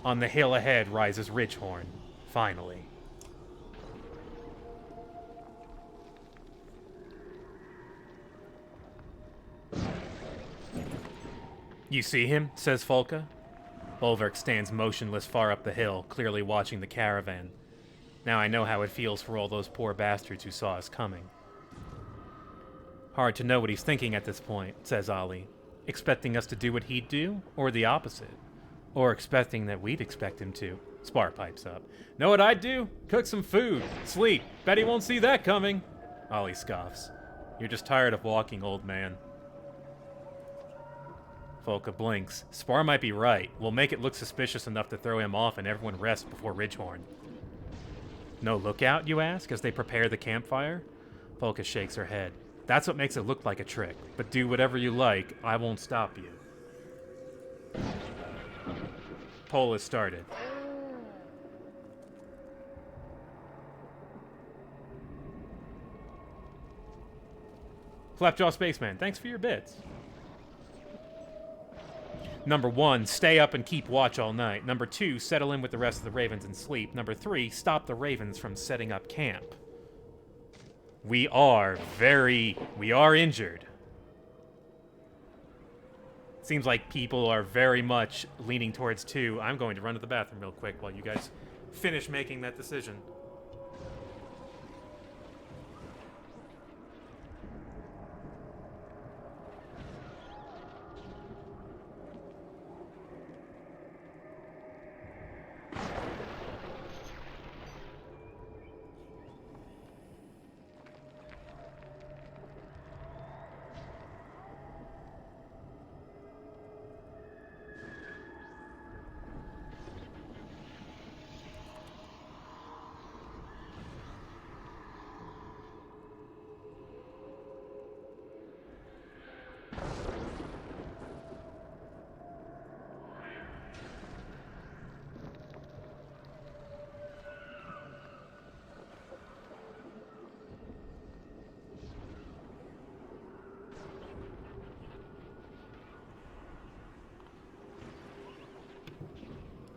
On the hill ahead rises Ridgehorn, finally. You see him? Says Folka. Bolverk stands motionless far up the hill, clearly watching the caravan. Now I know how it feels for all those poor bastards who saw us coming. Hard to know what he's thinking at this point, says Ollie. Expecting us to do what he'd do, or the opposite? Or expecting that we'd expect him to. Spar pipes up. Know what I'd do? Cook some food. Sleep. Bet he won't see that coming. Ollie scoffs. You're just tired of walking, old man. Folka blinks. Spar might be right. We'll make it look suspicious enough to throw him off and everyone rests before Ridgehorn. No lookout, you ask, as they prepare the campfire? Folka shakes her head. That's what makes it look like a trick. But do whatever you like, I won't stop you. Poll has started. Flapjaw Spaceman, thanks for your bits. Number 1, stay up and keep watch all night. Number 2, settle in with the rest of the Ravens and sleep. Number 3, stop the Ravens from setting up camp. We are injured. Seems like people are very much leaning towards 2. I'm going to run to the bathroom real quick while you guys finish making that decision.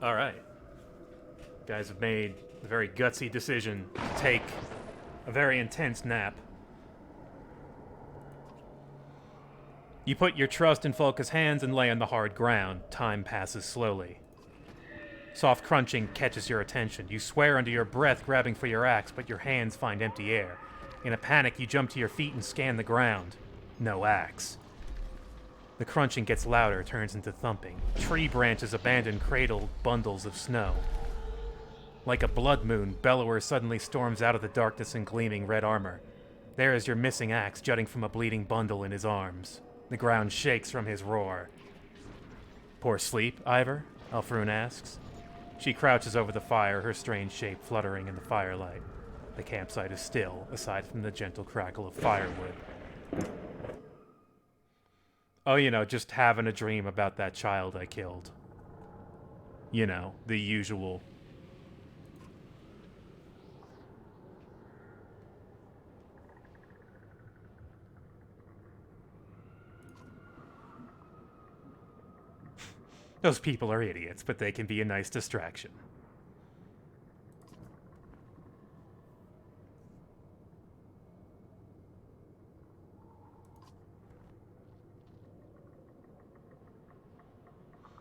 Alright. Guys have made a very gutsy decision to take a very intense nap. You put your trust in Folka's hands and lay on the hard ground. Time passes slowly. Soft crunching catches your attention. You swear under your breath, grabbing for your axe, but your hands find empty air. In a panic, you jump to your feet and scan the ground. No axe. The crunching gets louder, turns into thumping. Tree branches abandon cradled bundles of snow. Like a blood moon, Bellower suddenly storms out of the darkness in gleaming red armor. There is your missing axe jutting from a bleeding bundle in his arms. The ground shakes from his roar. Poor sleep, Ivor? Alfrun asks. She crouches over the fire, her strange shape fluttering in the firelight. The campsite is still, aside from the gentle crackle of firewood. Oh, you know, just having a dream about that child I killed. You know, the usual. Those people are idiots, but they can be a nice distraction.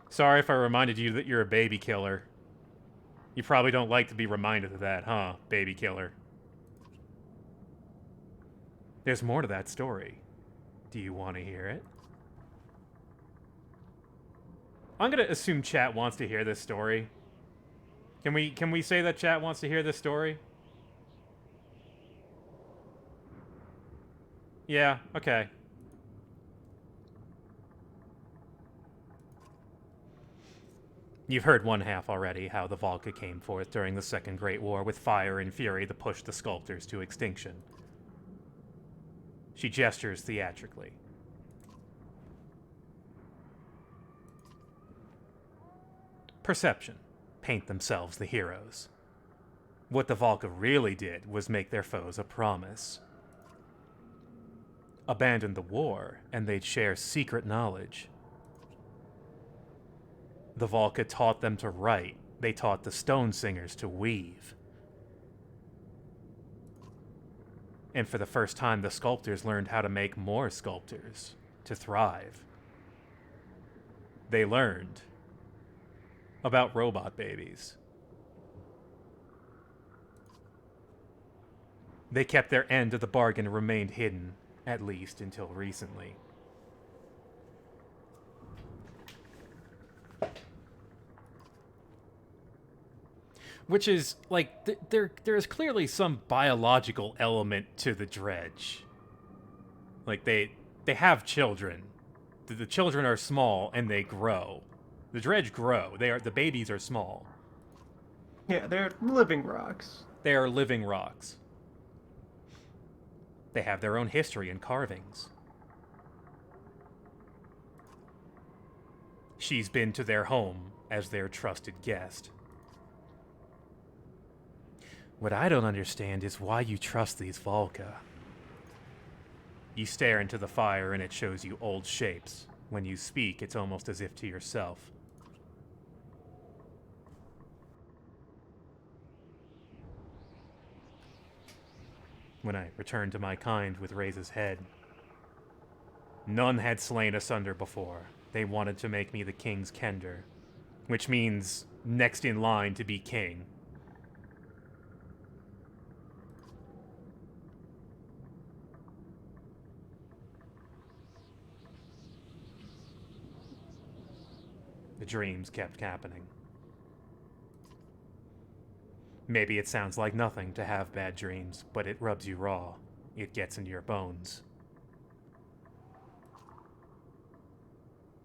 Sorry if I reminded you that you're a baby killer. You probably don't like to be reminded of that, huh, baby killer? There's more to that story. Do you want to hear it? I'm gonna assume chat wants to hear this story. Can we say that chat wants to hear this story? Yeah, okay. You've heard one half already, how the Valka came forth during the Second Great War with fire and fury that pushed the sculptors to extinction. She gestures theatrically. Perception. Paint themselves the heroes. What the Valka really did was make their foes a promise. Abandon the war, and they'd share secret knowledge. The Volca taught them to write. They taught the stone singers to weave. And for the first time, the sculptors learned how to make more sculptors to thrive. They learned about robot babies. They kept their end of the bargain and remained hidden, at least until recently. Which is, like, there is clearly some biological element to the dredge. Like, they have children. The children are small, and they grow. The dredge grow. The babies are small. Yeah, they're living rocks. They are living rocks. They have their own history and carvings. She's been to their home as their trusted guest. What I don't understand is why you trust these Volca. You stare into the fire and it shows you old shapes. When you speak, it's almost as if to yourself. When I returned to my kind with Ray's head, none had slain asunder before. They wanted to make me the king's kender, which means next in line to be king. The dreams kept happening. Maybe it sounds like nothing to have bad dreams, but it rubs you raw. It gets into your bones.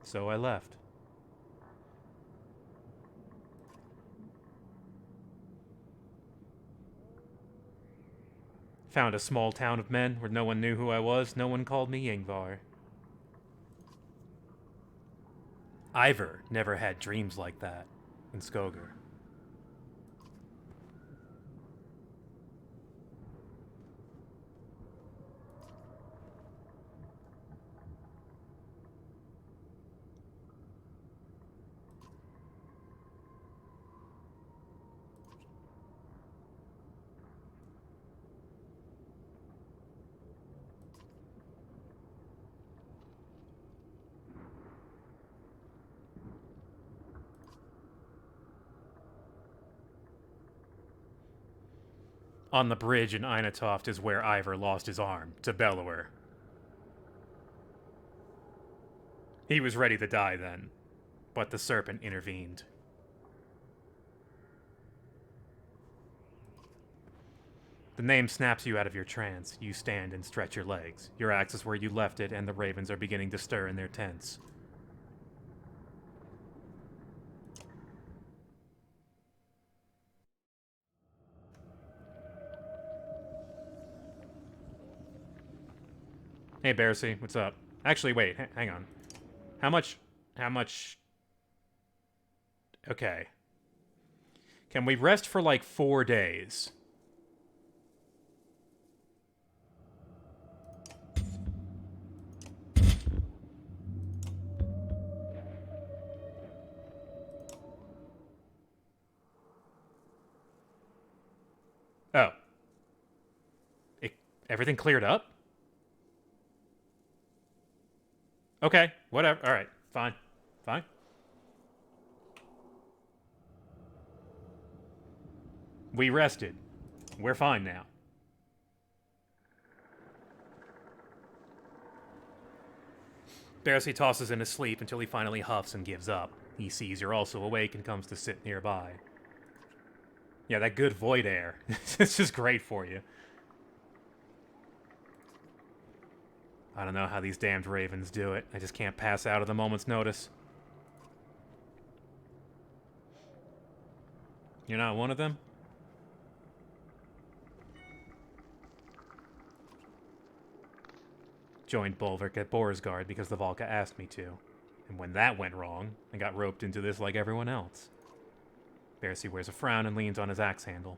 So I left. Found a small town of men where no one knew who I was. No one called me Yngvar. Ivor never had dreams like that in Skoger. On the bridge in Einatoft is where Ivor lost his arm, to Bellower. He was ready to die then, but the serpent intervened. The name snaps you out of your trance. You stand and stretch your legs. Your axe is where you left it, and the ravens are beginning to stir in their tents. Hey, Bearsy, what's up? Actually, wait, hang on. How much... Okay. Can we rest for like 4 days? Oh. Everything cleared up? Okay, whatever. Alright, fine. Fine. We rested. We're fine now. Bearsy tosses in his sleep until he finally huffs and gives up. He sees you're also awake and comes to sit nearby. Yeah, that good void air. It's just great for you. I don't know how these damned ravens do it. I just can't pass out at a moment's notice. You're not one of them? Joined Bulwark at Borisgard because the Volca asked me to. And when that went wrong, I got roped into this like everyone else. Bearsy wears a frown and leans on his axe handle.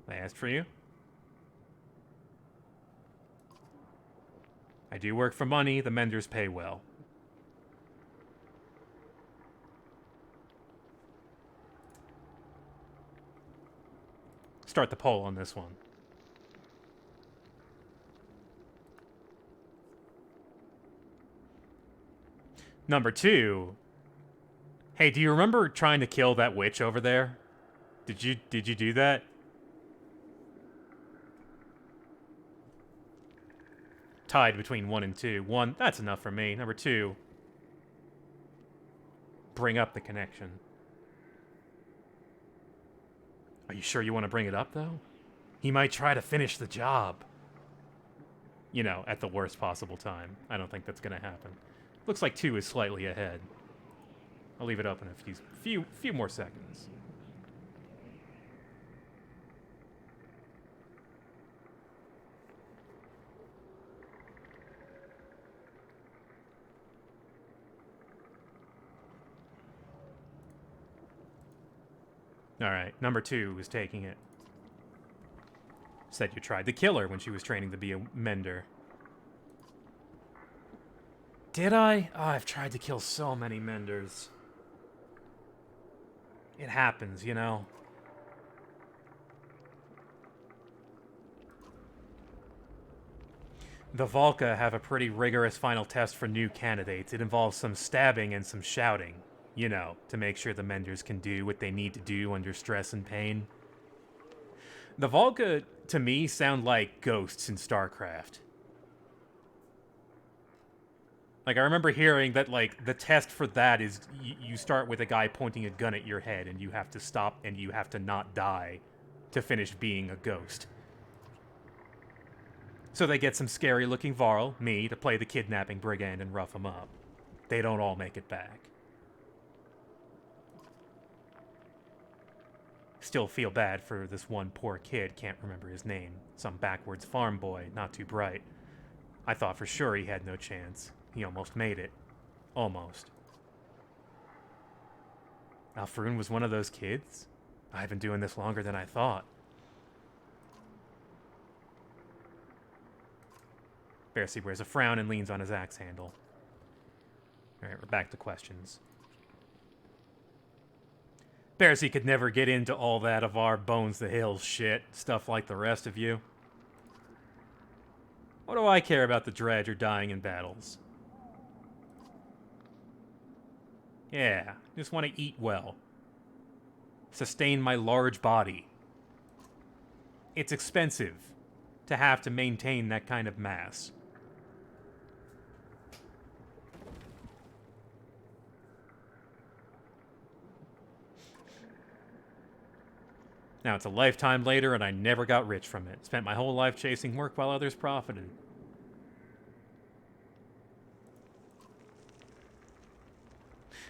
I asked for you? I do work for money, the menders pay well. Start the poll on this one. Number 2. Hey, do you remember trying to kill that witch over there? Did you do that? Tied between 1 and 2. 1, that's enough for me. Number 2. Bring up the connection. Are you sure you want to bring it up, though? He might try to finish the job. You know, at the worst possible time. I don't think that's going to happen. Looks like 2 is slightly ahead. I'll leave it open a few more seconds. Alright, number 2 is taking it. Said you tried to kill her when she was training to be a mender. Did I? Oh, I've tried to kill so many menders. It happens, you know. The Volca have a pretty rigorous final test for new candidates. It involves some stabbing and some shouting, you know, to make sure the menders can do what they need to do under stress and pain. The Volca, to me, sound like ghosts in StarCraft. Like, I remember hearing that, like, the test for that is you start with a guy pointing a gun at your head, and you have to stop, and you have to not die to finish being a ghost. So they get some scary-looking Varl, me, to play the kidnapping brigand and rough him up. They don't all make it back. Still feel bad for this one poor kid, can't remember his name. Some backwards farm boy, not too bright. I thought for sure he had no chance. He almost made it. Almost. Alfroon was one of those kids? I've been doing this longer than I thought. Bercy wears a frown and leans on his axe handle. Alright, we're back to questions. Bercy could never get into all that of our bones the hills shit, stuff like the rest of you. What do I care about the dredge or dying in battles? Yeah, just want to eat well. Sustain my large body. It's expensive to have to maintain that kind of mass. Now it's a lifetime later and I never got rich from it. Spent my whole life chasing work while others profited.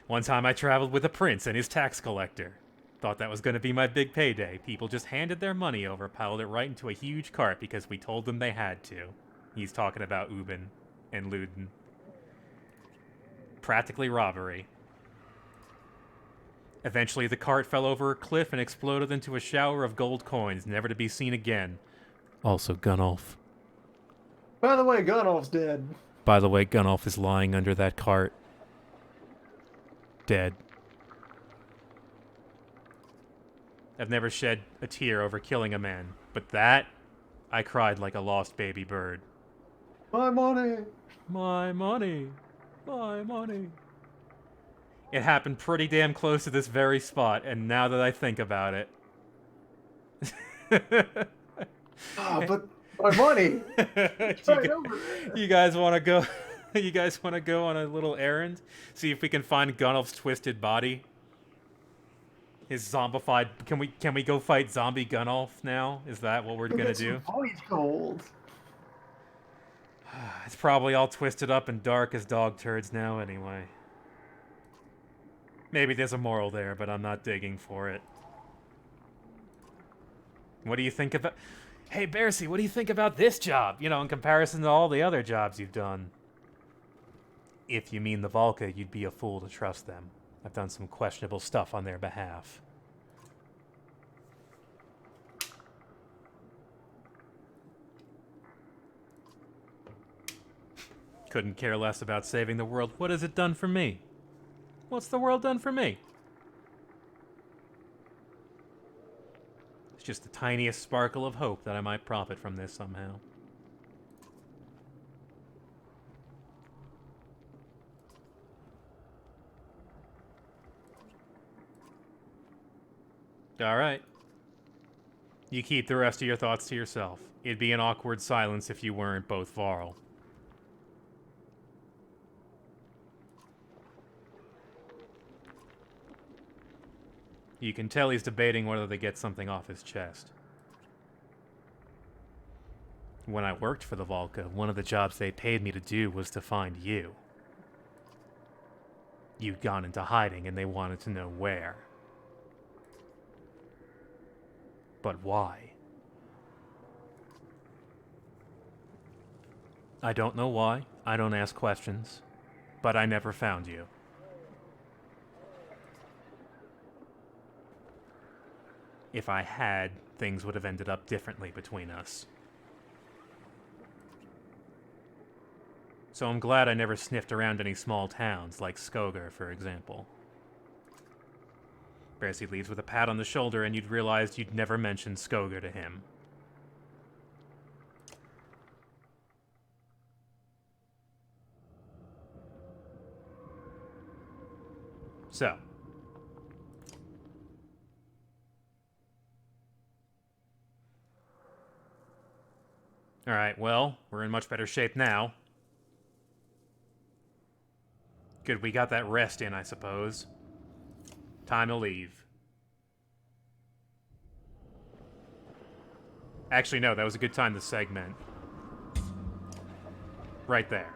One time I traveled with a prince and his tax collector. Thought that was going to be my big payday. People just handed their money over, piled it right into a huge cart because we told them they had to. He's talking about Ubin and Luden. Practically robbery. Eventually the cart fell over a cliff and exploded into a shower of gold coins, never to be seen again. Also Gunnulf. By the way, Gunnulf's dead. By the way, Gunnulf is lying under that cart. Dead. I've never shed a tear over killing a man, but that, I cried like a lost baby bird. My money! My money! My money! It happened pretty damn close to this very spot, and now that I think about it... But my money! It's right over there. You guys want to go... You guys want to go on a little errand? See if we can find Gunnulf's twisted body? His zombified... Can we go fight zombie Gunnulf now? Is that what we're gonna do? Voice gold. It's probably all twisted up and dark as dog turds now anyway. Maybe there's a moral there, but I'm not digging for it. What do you think about... Hey, Bercy, what do you think about this job? You know, in comparison to all the other jobs you've done. If you mean the Volca, you'd be a fool to trust them. I've done some questionable stuff on their behalf. Couldn't care less about saving the world. What has it done for me? What's the world done for me? It's just the tiniest sparkle of hope that I might profit from this somehow. Alright. You keep the rest of your thoughts to yourself. It'd be an awkward silence if you weren't both Varl. You can tell he's debating whether to get something off his chest. When I worked for the Volca, one of the jobs they paid me to do was to find you. You'd gone into hiding and they wanted to know where. But why? I don't know why. I don't ask questions. But I never found you. If I had, things would have ended up differently between us. So I'm glad I never sniffed around any small towns, like Skogar, for example. Bercy leaves with a pat on the shoulder, and you'd realized you'd never mentioned Skogar to him. So. Alright, well, we're in much better shape now. Good, we got that rest in, I suppose. Time to leave. Actually, no, that was a good time to segment. Right there.